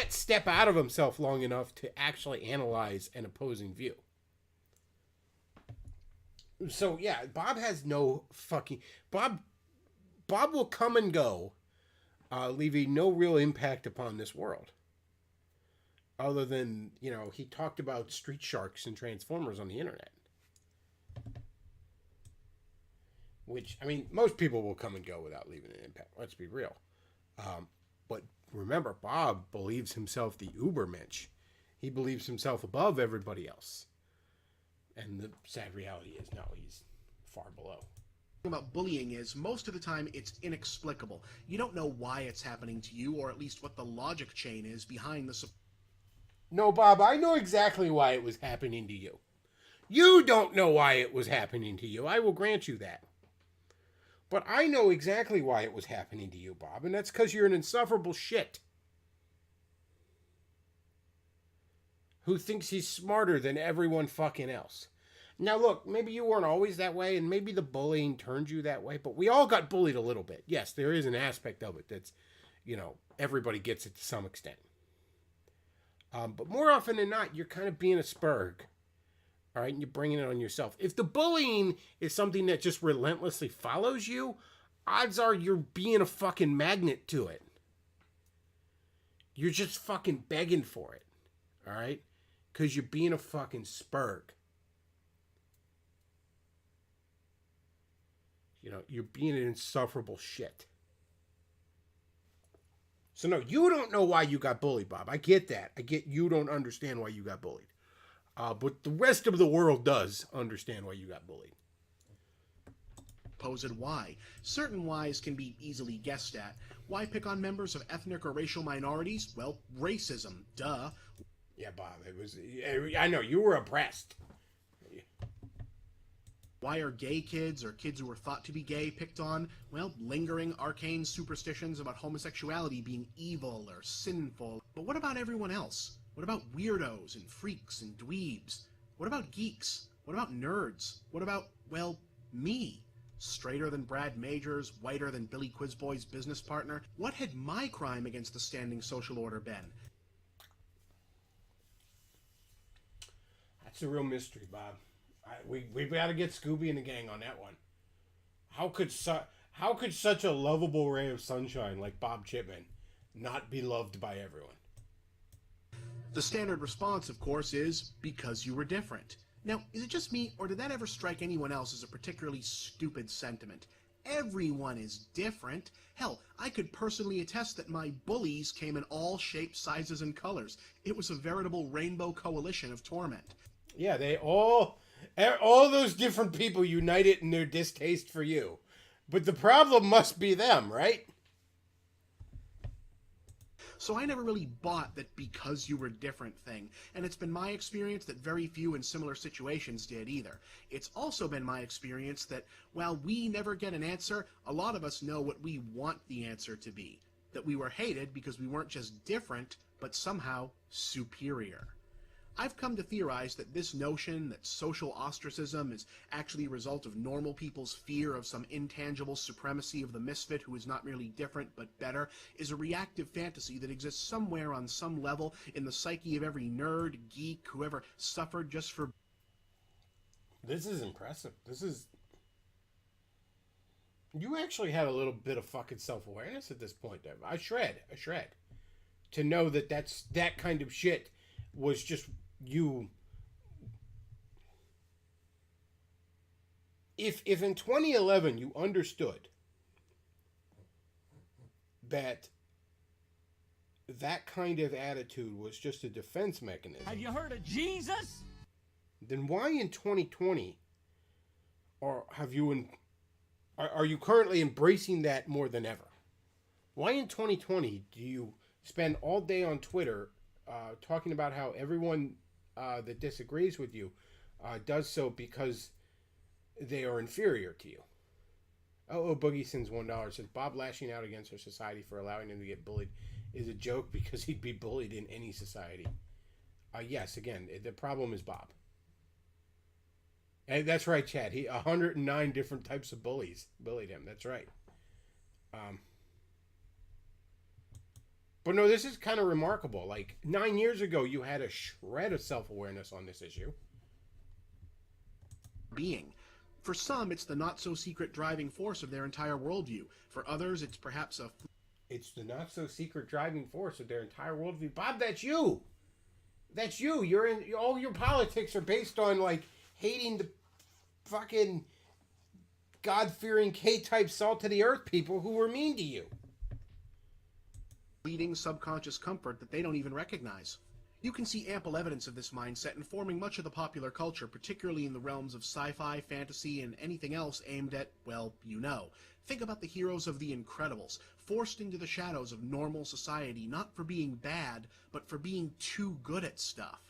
step out of himself long enough to actually analyze an opposing view. So yeah, Bob has no fucking... Bob will come and go, leaving no real impact upon this world. Other than, you know, he talked about Street Sharks and Transformers on the internet. Which, I mean, most people will come and go without leaving an impact. Let's be real. But remember, Bob believes himself the Ubermensch. He believes himself above everybody else. And the sad reality is, no, he's far below. About bullying is, most of the time, it's inexplicable. You don't know why it's happening to you, or at least what the logic chain is behind the... No, Bob, I know exactly why it was happening to you. You don't know why it was happening to you. I will grant you that. But I know exactly why it was happening to you, Bob, and that's because you're an insufferable shit who thinks he's smarter than everyone fucking else. Now, look, maybe you weren't always that way, and maybe the bullying turned you that way, but we all got bullied a little bit. Yes, there is an aspect of it that's, you know, everybody gets it to some extent. But more often than not, you're kind of being a spurg. All right, and you're bringing it on yourself. If the bullying is something that just relentlessly follows you, odds are you're being a fucking magnet to it. You're just fucking begging for it. All right? Because you're being a fucking spurg. You know, you're being an insufferable shit. So no, you don't know why you got bullied, Bob. I get that. I get you don't understand why you got bullied. But the rest of the world does understand why you got bullied. Posed why? Certain whys can be easily guessed at. Why pick on members of ethnic or racial minorities? Well, racism, duh. Yeah, Bob, it was. I know, you were oppressed. Why are gay kids or kids who are thought to be gay picked on? Well, lingering arcane superstitions about homosexuality being evil or sinful. But what about everyone else? What about weirdos and freaks and dweebs? What about geeks? What about nerds? What about, well, me? Straighter than Brad Majors, whiter than Billy Quizboy's business partner? What had my crime against the standing social order been? That's a real mystery, Bob. We've got to get Scooby and the gang on that one. How could such a lovable ray of sunshine like Bob Chipman not be loved by everyone? The standard response, of course, is because you were different. Now, is it just me, or did that ever strike anyone else as a particularly stupid sentiment? Everyone is different. Hell, I could personally attest that my bullies came in all shapes, sizes, and colors. It was a veritable rainbow coalition of torment. Yeah, they all those different people united in their distaste for you. But the problem must be them, right? So I never really bought that because you were different thing, and it's been my experience that very few in similar situations did either. It's also been my experience that while we never get an answer, a lot of us know what we want the answer to be. That we were hated because we weren't just different, but somehow superior. I've come to theorize that this notion that social ostracism is actually a result of normal people's fear of some intangible supremacy of the misfit who is not merely different but better is a reactive fantasy that exists somewhere on some level in the psyche of every nerd, geek, who ever suffered just for... This is impressive. You actually had a little bit of fucking self-awareness at this point, Deb. I shred. To know that that kind of shit was just you. If in 2011 you understood that kind of attitude was just a defense mechanism, Have you heard of Jesus? then why in 2020 are you currently embracing that more than ever? Why in 2020 do you spend all day on Twitter talking about how everyone that disagrees with you does so because they are inferior to you? Boogie sends $1, says Bob lashing out against our society for allowing him to get bullied is a joke because he'd be bullied in any society. Yes, again, the problem is Bob. And that's right, Chad. 109 different types of bullies bullied him. That's right. But no, this is kind of remarkable. Like 9 years ago, you had a shred of self-awareness on this issue. being. For some, it's the not-so-secret driving force of their entire worldview. For others, it's perhaps a... It's the not-so-secret driving force of their entire worldview. Bob, that's you. That's you. All your politics are based on, like, hating the fucking God-fearing K-type salt-to-the-earth people who were mean to you. Leading subconscious comfort that they don't even recognize. You can see ample evidence of this mindset informing much of the popular culture, particularly in the realms of sci-fi, fantasy, and anything else aimed at, well, you know. Think about the heroes of The Incredibles, forced into the shadows of normal society, not for being bad, but for being too good at stuff.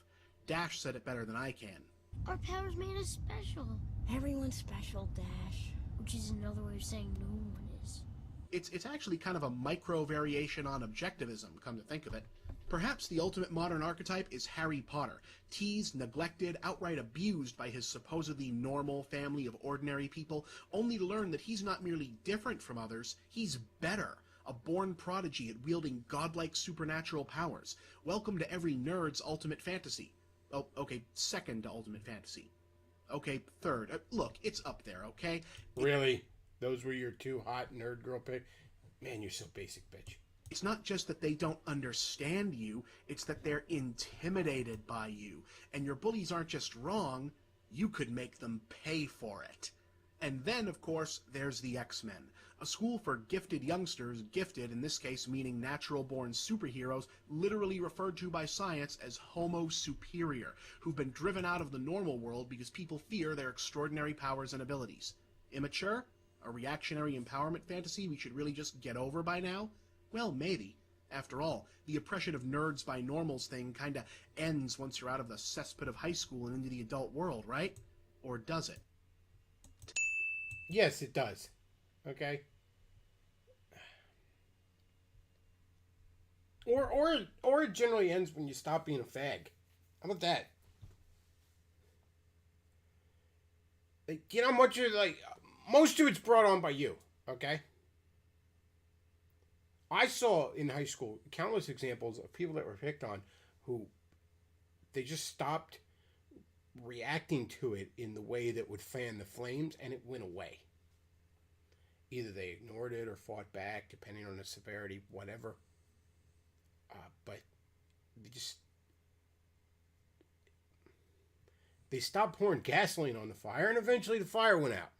Dash said it better than I can. Our powers made us special. Everyone's special, Dash. Which is another way of saying no one is. It's actually kind of a micro variation on objectivism, come to think of it. Perhaps the ultimate modern archetype is Harry Potter, teased, neglected, outright abused by his supposedly normal family of ordinary people, only to learn that he's not merely different from others, he's better, a born prodigy at wielding godlike supernatural powers. Welcome to every nerd's ultimate fantasy. Oh, okay, second to ultimate fantasy. Okay, third. Look, it's up there, okay? Really? Those were your two hot nerd girl picks? Man, you're so basic, bitch. It's not just that they don't understand you, it's that they're intimidated by you. And your bullies aren't just wrong, you could make them pay for it. And then, of course, there's the X-Men. A school for gifted youngsters, gifted in this case meaning natural-born superheroes, literally referred to by science as Homo superior, who've been driven out of the normal world because people fear their extraordinary powers and abilities. Immature? A reactionary empowerment fantasy we should really just get over by now? Well, maybe. After all, the oppression of nerds by normals thing kinda ends once you're out of the cesspit of high school and into the adult world, right? Or does it? Yes, it does. Okay? Or it generally ends when you stop being a fag. How about that? Like, you know how much you're like, most of it's brought on by you, okay? I saw in high school countless examples of people that were picked on who they just stopped reacting to it in the way that would fan the flames, and it went away. Either they ignored it or fought back, depending on the severity, whatever. But they stopped pouring gasoline on the fire, and eventually the fire went out.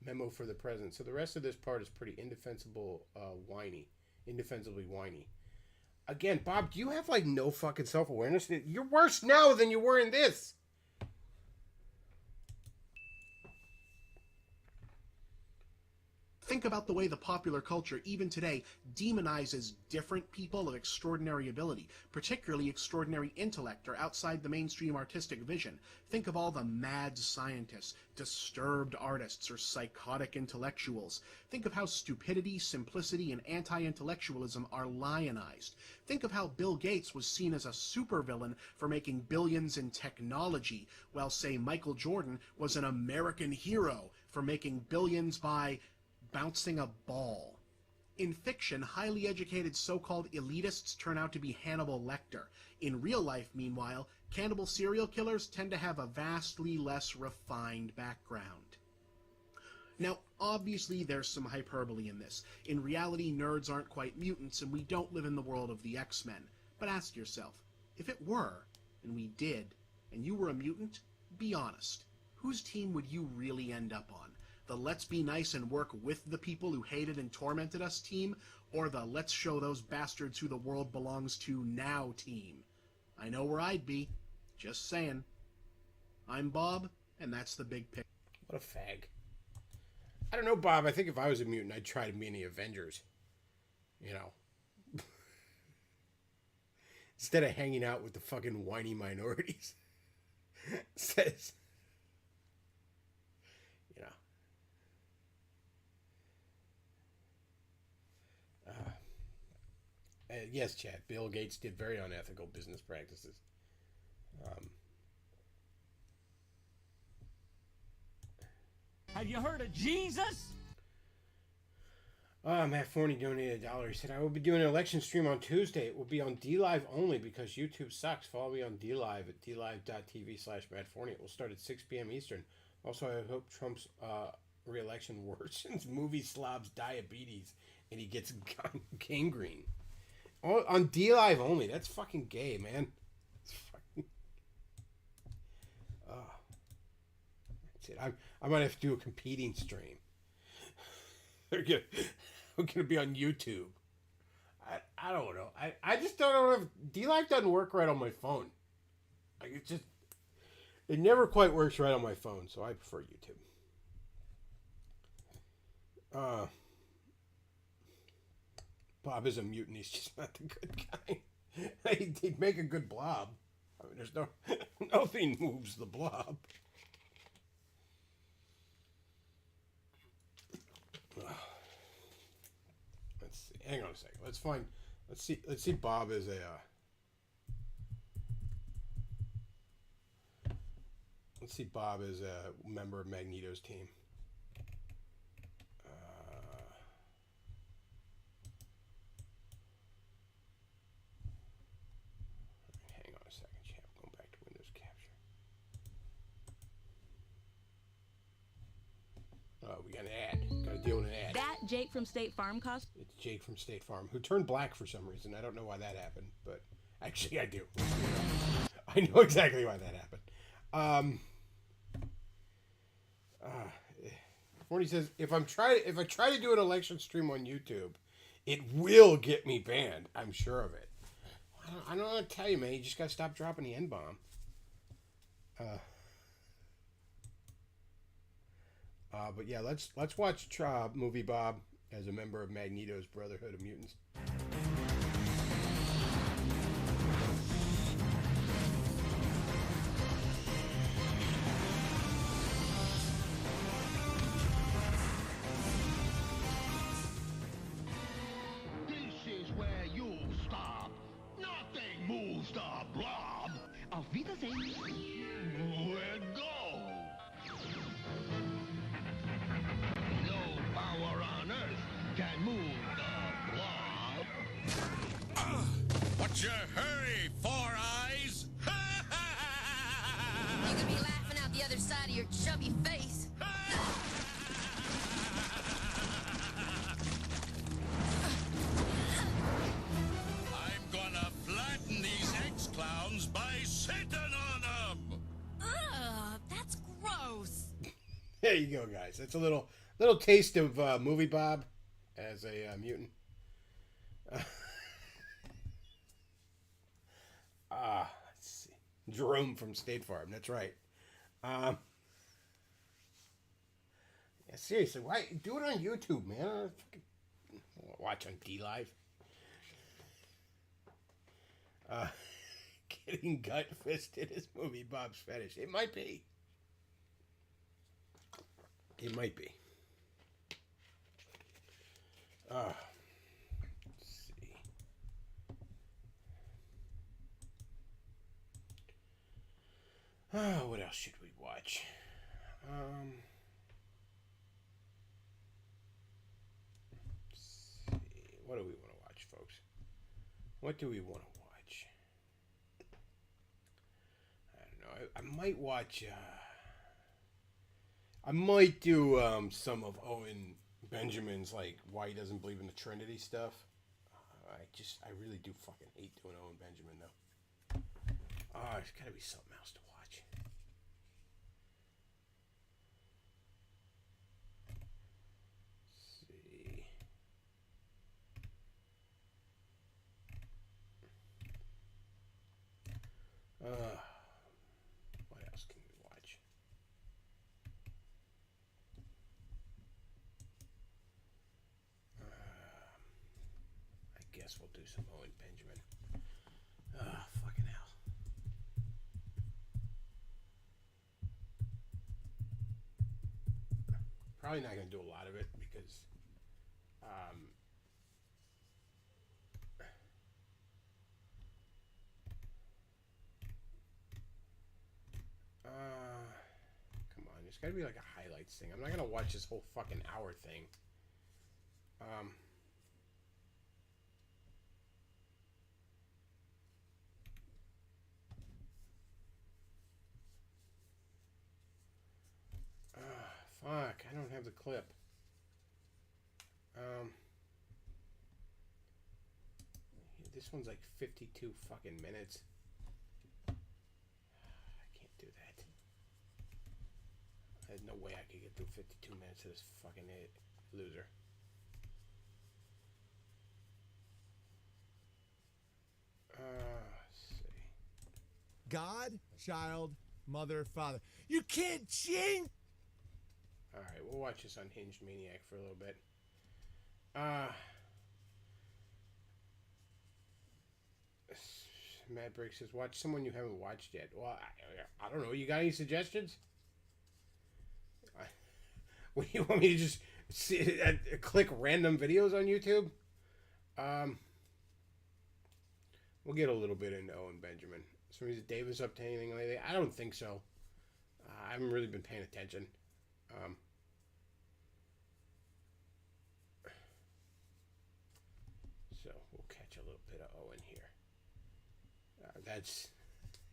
Memo for the president. So the rest of this part is pretty indefensibly whiny. Again, Bob, do you have like no fucking self-awareness? You're worse now than you were in this. Think about the way the popular culture, even today, demonizes different people of extraordinary ability, particularly extraordinary intellect or outside the mainstream artistic vision. Think of all the mad scientists, disturbed artists, or psychotic intellectuals. Think of how stupidity, simplicity, and anti-intellectualism are lionized. Think of how Bill Gates was seen as a supervillain for making billions in technology, while, say, Michael Jordan was an American hero for making billions by bouncing a ball. In fiction, highly educated so-called elitists turn out to be Hannibal Lecter. In real life, meanwhile, cannibal serial killers tend to have a vastly less refined background. Now, obviously there's some hyperbole in this. In reality, nerds aren't quite mutants, and we don't live in the world of the X-Men. But ask yourself, if it were, and we did, and you were a mutant, be honest. Whose team would you really end up on? The let's be nice and work with the people who hated and tormented us team, or the let's show those bastards who the world belongs to now team? I know where I'd be. Just saying. I'm Bob, and that's the big picture. What a fag. I don't know, Bob. I think if I was a mutant, I'd try to be in the Avengers. You know. Instead of hanging out with the fucking whiny minorities. Says... Yes, Chad. Bill Gates did very unethical business practices. Have you heard of Jesus? Matt Forney donated $1. He said, I will be doing an election stream on Tuesday. It will be on DLive only because YouTube sucks. Follow me on DLive at dlive.tv/Matt Forney. It will start at 6 p.m. Eastern. Also, I hope Trump's re-election worsens movie slob's diabetes and he gets gangrene. Oh, on DLive only. That's fucking gay, man. It's fucking... That's it. I might have to do a competing stream. I'm gonna be on YouTube. I don't know. I just don't know if DLive doesn't work right on my phone. Like it never quite works right on my phone, so I prefer YouTube. Bob is a mutant. He's just not the good guy. He'd make a good blob. I mean, there's nothing moves the blob. Let's see. Hang on a second. Let's see Bob as a let's see Bob as a member of Magneto's team. Hang on a second, champ. Going back to Windows Capture. Oh, we got an ad. Got to deal with an ad. That Jake from State Farm cost? It's Jake from State Farm, who turned black for some reason. I don't know why that happened, but actually I do. I know exactly why that happened. Forney says, if I try to do an election stream on YouTube, it will get me banned. I'm sure of it. I don't know what to tell you, man. You just got to stop dropping the N-bomb. But yeah, let's watch movie Bob as a member of Magneto's Brotherhood of Mutants. This is where you'll stop. Nothing moves the blob. Auf Wiedersehen. Where go? No power on earth can move the blob. What's your hurry, Four Eyes? You could be laughing out the other side of your chubby face. I'm gonna flatten these X-Clowns by sitting on them! Ugh, that's gross. There you go, guys. That's a little taste of movie Bob as a mutant. Let's see. Jerome from State Farm. That's right. Yeah, seriously, why do it on YouTube, man? Watch on DLive. Getting gut fisted is movie Bob's fetish. It might be. It might be. Let's see. What else should we watch? Let's see. What do we want to watch, folks? What do we want to watch? I don't know. I might watch. I might do some of Owen Benjamin's, like, why he doesn't believe in the Trinity stuff. I really do fucking hate doing Owen Benjamin, though. There's got to be something else to watch. Let's see. What else can we watch? I guess we'll do some Owen Benjamin. Fucking hell. Probably not going to do a lot of it because come on, there's got to be like a highlights thing. I'm not going to watch this whole fucking hour thing. Fuck, I don't have the clip. This one's like 52 fucking minutes. I can't do that. There's no way I could get through 52 minutes of this fucking loser. Let's see. God, child, mother, father. You can't change. Alright, we'll watch this Unhinged Maniac for a little bit. Matt Brick says, watch someone you haven't watched yet. Well, I don't know. You got any suggestions? What, you want me to just click random videos on YouTube? We'll get a little bit into Owen Benjamin. So is Davis up to anything lately? I don't think so. I haven't really been paying attention. So we'll catch a little bit of Owen here.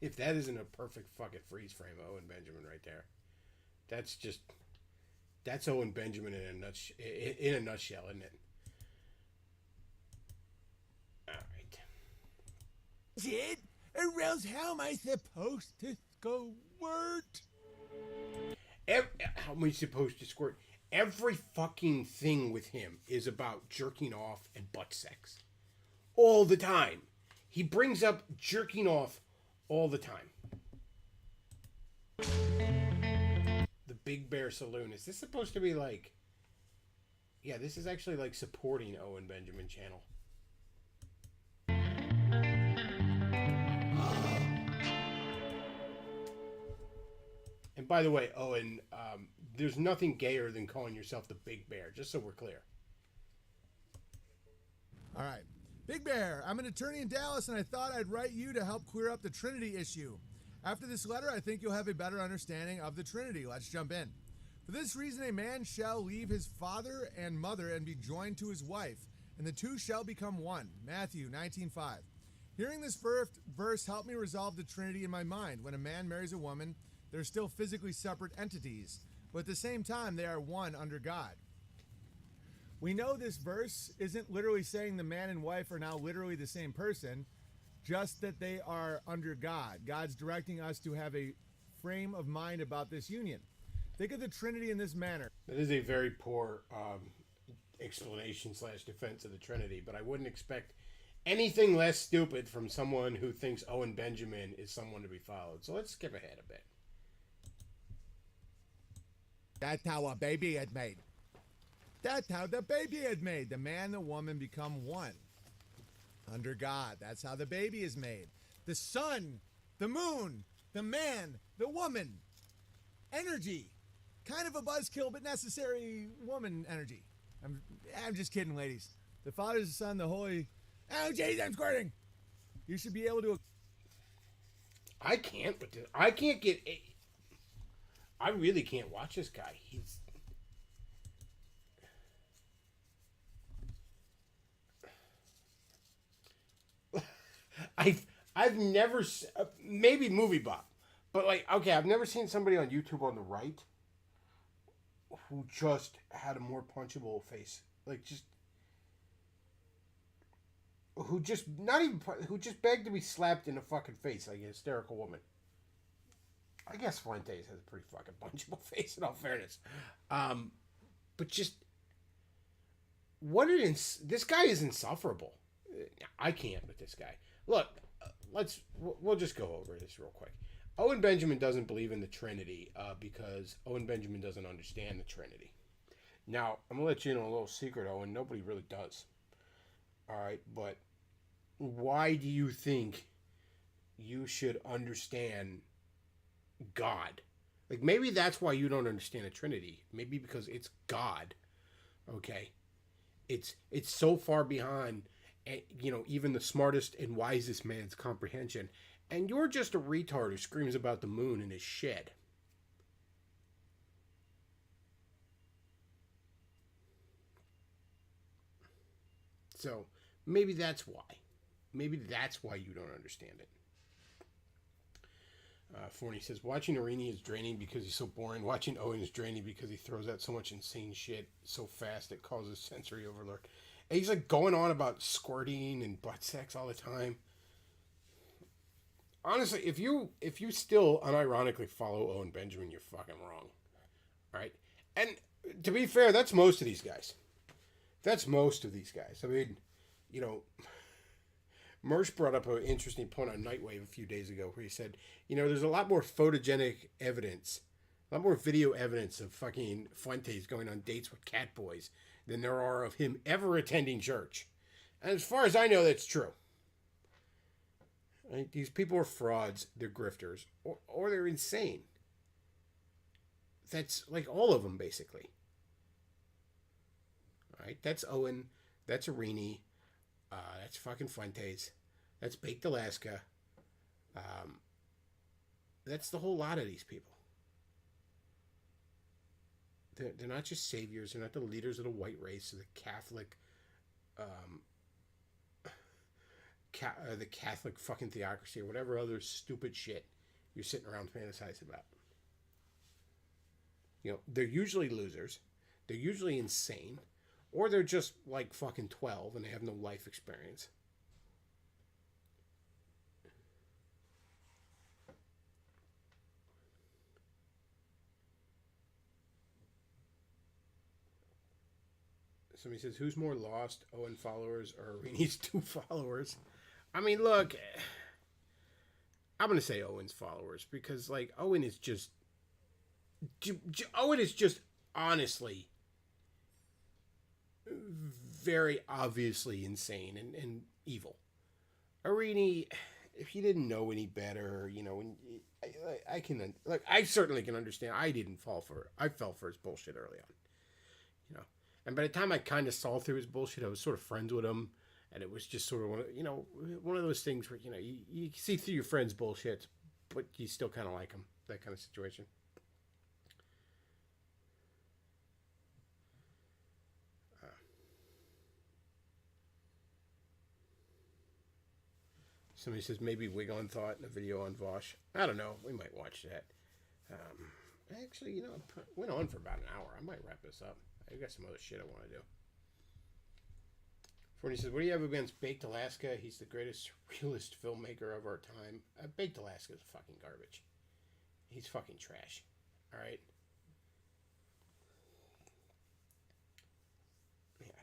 If that isn't a perfect fucking freeze frame of Owen Benjamin right there. That's Owen Benjamin in a nutshell, isn't it? All right. Did? Or else how am I supposed to squirt? How am I supposed to squirt? Every fucking thing with him is about jerking off and butt sex. All the time. He brings up jerking off all the time. The Big Bear Saloon. Is this supposed to be like... Yeah, this is actually like supporting Owen Benjamin channel. And by the way, Owen, there's nothing gayer than calling yourself the Big Bear, just so we're clear. All right. Big Bear, I'm an attorney in Dallas, and I thought I'd write you to help clear up the Trinity issue. After this letter, I think you'll have a better understanding of the Trinity. Let's jump in. For this reason, a man shall leave his father and mother and be joined to his wife, and the two shall become one. Matthew 19:5. Hearing this verse helped me resolve the Trinity in my mind. When a man marries a woman, they're still physically separate entities, but at the same time, they are one under God. We know this verse isn't literally saying the man and wife are now literally the same person, just that they are under God. God's directing us to have a frame of mind about this union. Think of the Trinity in this manner. That is a very poor explanation / defense of the Trinity, but I wouldn't expect anything less stupid from someone who thinks Owen Benjamin is someone to be followed. So let's skip ahead a bit. That's how a baby is made. That's how the baby is made. The man and the woman become one under God. That's how the baby is made. The sun, the moon, the man, the woman. Energy. Kind of a buzzkill, but necessary woman energy. I'm just kidding, ladies. The Father, the Son, the Holy... Oh, jeez, I'm squirting. You should be able to... I can't with this. I can't get... I really can't watch this guy. He's... I've never... Maybe Movie Bop. But, like, okay, I've never seen somebody on YouTube on the right who just had a more punchable face. Like, just... Who just... Not even... Who just begged to be slapped in the fucking face like a hysterical woman. I guess Fuentes has a pretty fucking punchable face, in all fairness. But just... This guy is insufferable. I can't with this guy. Look, we'll just go over this real quick. Owen Benjamin doesn't believe in the Trinity because Owen Benjamin doesn't understand the Trinity. Now, I'm going to let you in on a little secret, Owen. Nobody really does. All right, but why do you think you should understand God? Like, maybe that's why you don't understand the Trinity. Maybe because it's God. Okay? It's so far behind, even the smartest and wisest man's comprehension. And you're just a retard who screams about the moon in his shed. So, maybe that's why. Maybe that's why you don't understand it. Forney says, watching Arini is draining because he's so boring. Watching Owen is draining because he throws out so much insane shit so fast it causes sensory overload. And he's like going on about squirting and butt sex all the time. Honestly, if you still unironically follow Owen Benjamin, you're fucking wrong. All right? And to be fair, that's most of these guys. That's most of these guys. I mean, Mersh brought up an interesting point on Nightwave a few days ago where he said, there's a lot more photogenic evidence, a lot more video evidence of fucking Fuentes going on dates with cat boys than there are of him ever attending church. And as far as I know, that's true. Right? These people are frauds, they're grifters, or they're insane. That's like all of them, basically. All right, that's Owen, that's Arini, that's fucking Fuentes, that's Baked Alaska. That's the whole lot of these people. They're not just saviors. They're not the leaders of the white race or the Catholic, the Catholic fucking theocracy or whatever other stupid shit you're sitting around fantasizing about. They're usually losers. They're usually insane. Or they're just like fucking 12 and they have no life experience. Somebody says, who's more lost, Owen followers or Arini's 2 followers? I mean, look, I'm gonna say Owen's followers because like Owen is just Owen is just honestly very obviously insane and evil. Arini, if you didn't know any better, you know, I can like I certainly can understand. I fell for his bullshit early on, you know. And by the time I kind of saw through his bullshit, I was sort of friends with him, and it was just sort of one of those things where you see through your friend's bullshit, but you still kind of like him. That kind of situation. Somebody says maybe Wig on Thought in a video on Vosh. I don't know. We might watch that. Actually, you know, it went on for about an hour. I might wrap this up. I got some other shit I want to do. Forty says, what do you have against Baked Alaska? He's the greatest realist filmmaker of our time. Baked Alaska is fucking garbage. He's fucking trash. All right?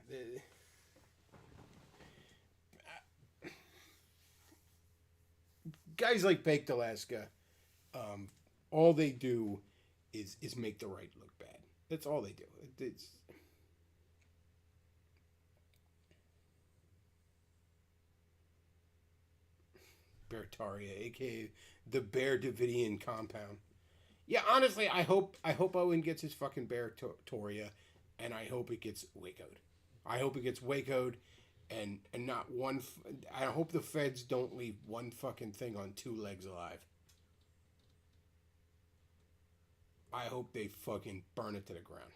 Yeah, guys like Baked Alaska, all they do is make the right look bad. That's all they do. It's Bertaria, aka the Bear Davidian compound. Yeah, honestly, I hope Owen gets his fucking Bertaria, and I hope it gets Waco'd. I hope it gets Waco'd. And not one. I hope the feds don't leave one fucking thing on two legs alive. I hope they fucking burn it to the ground.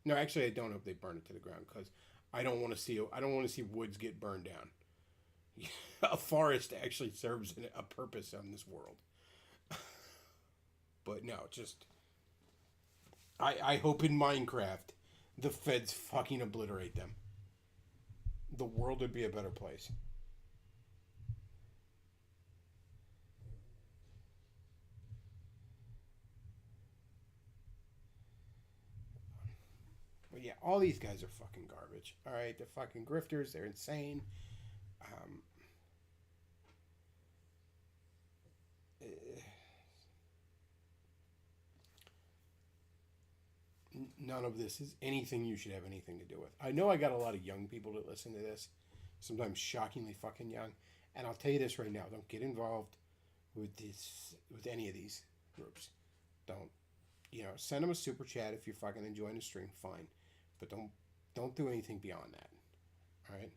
No, actually, I don't hope they burn it to the ground because I don't want to see woods get burned down. A forest actually serves a purpose on this world. But no, just I hope in Minecraft the feds fucking obliterate them. The world would be a better place. But yeah, all these guys are fucking garbage. All right, they're fucking grifters. They're insane. None of this is anything you should have anything to do with. I know I got a lot of young people that listen to this, sometimes shockingly fucking young, and I'll tell you this right now: don't get involved with any of these groups. Don't, send them a super chat if you're fucking enjoying the stream, fine, but don't do anything beyond that. All right?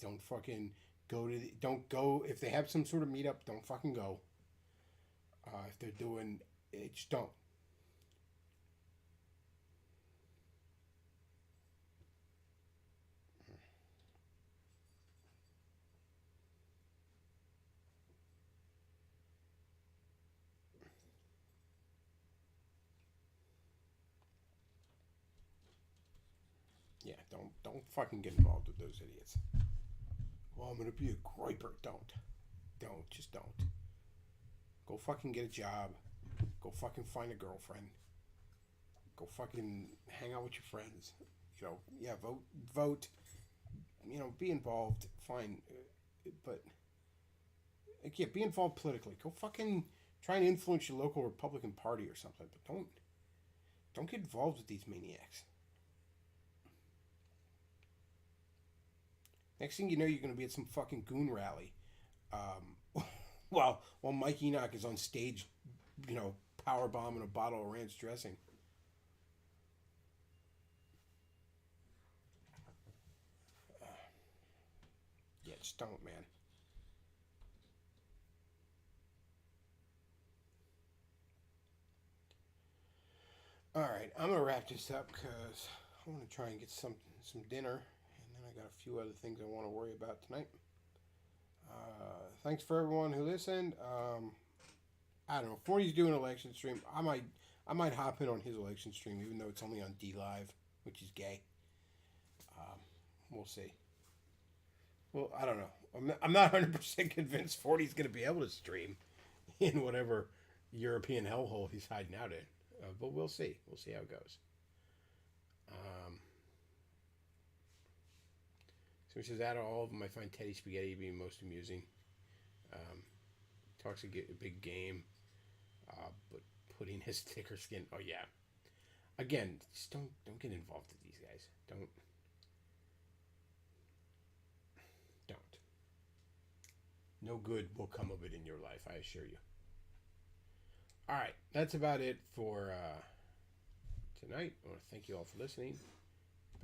Don't fucking don't go if they have some sort of meetup. Don't fucking go. If they're doing it, just don't. Yeah, don't fucking get involved with those idiots. Well, I'm gonna be a griper. Just don't. Go fucking get a job. Go fucking find a girlfriend. Go fucking hang out with your friends. Yeah, vote. Be involved. Fine, but yeah, be involved politically. Go fucking try and influence your local Republican Party or something. But don't get involved with these maniacs. Next thing you know, you're gonna be at some fucking goon rally. While Mike Enoch is on stage, power bombing a bottle of ranch dressing. Yeah, just don't, man. All right, I'm gonna wrap this up because I want to try and get some dinner, and then I got a few other things I want to worry about tonight. Thanks for everyone who listened. I don't know. 40's doing an election stream. I might hop in on his election stream, even though it's only on D Live, which is gay. We'll see. Well, I don't know. I'm not 100% convinced 40's going to be able to stream in whatever European hellhole he's hiding out in. But we'll see. We'll see how it goes. So he says, out of all of them, I find Teddy Spaghetti being most amusing. Talks a big game, but putting his thicker skin. Oh yeah. Again, just don't get involved with these guys. Don't. No good will come of it in your life, I assure you. All right, that's about it for tonight. I want to thank you all for listening.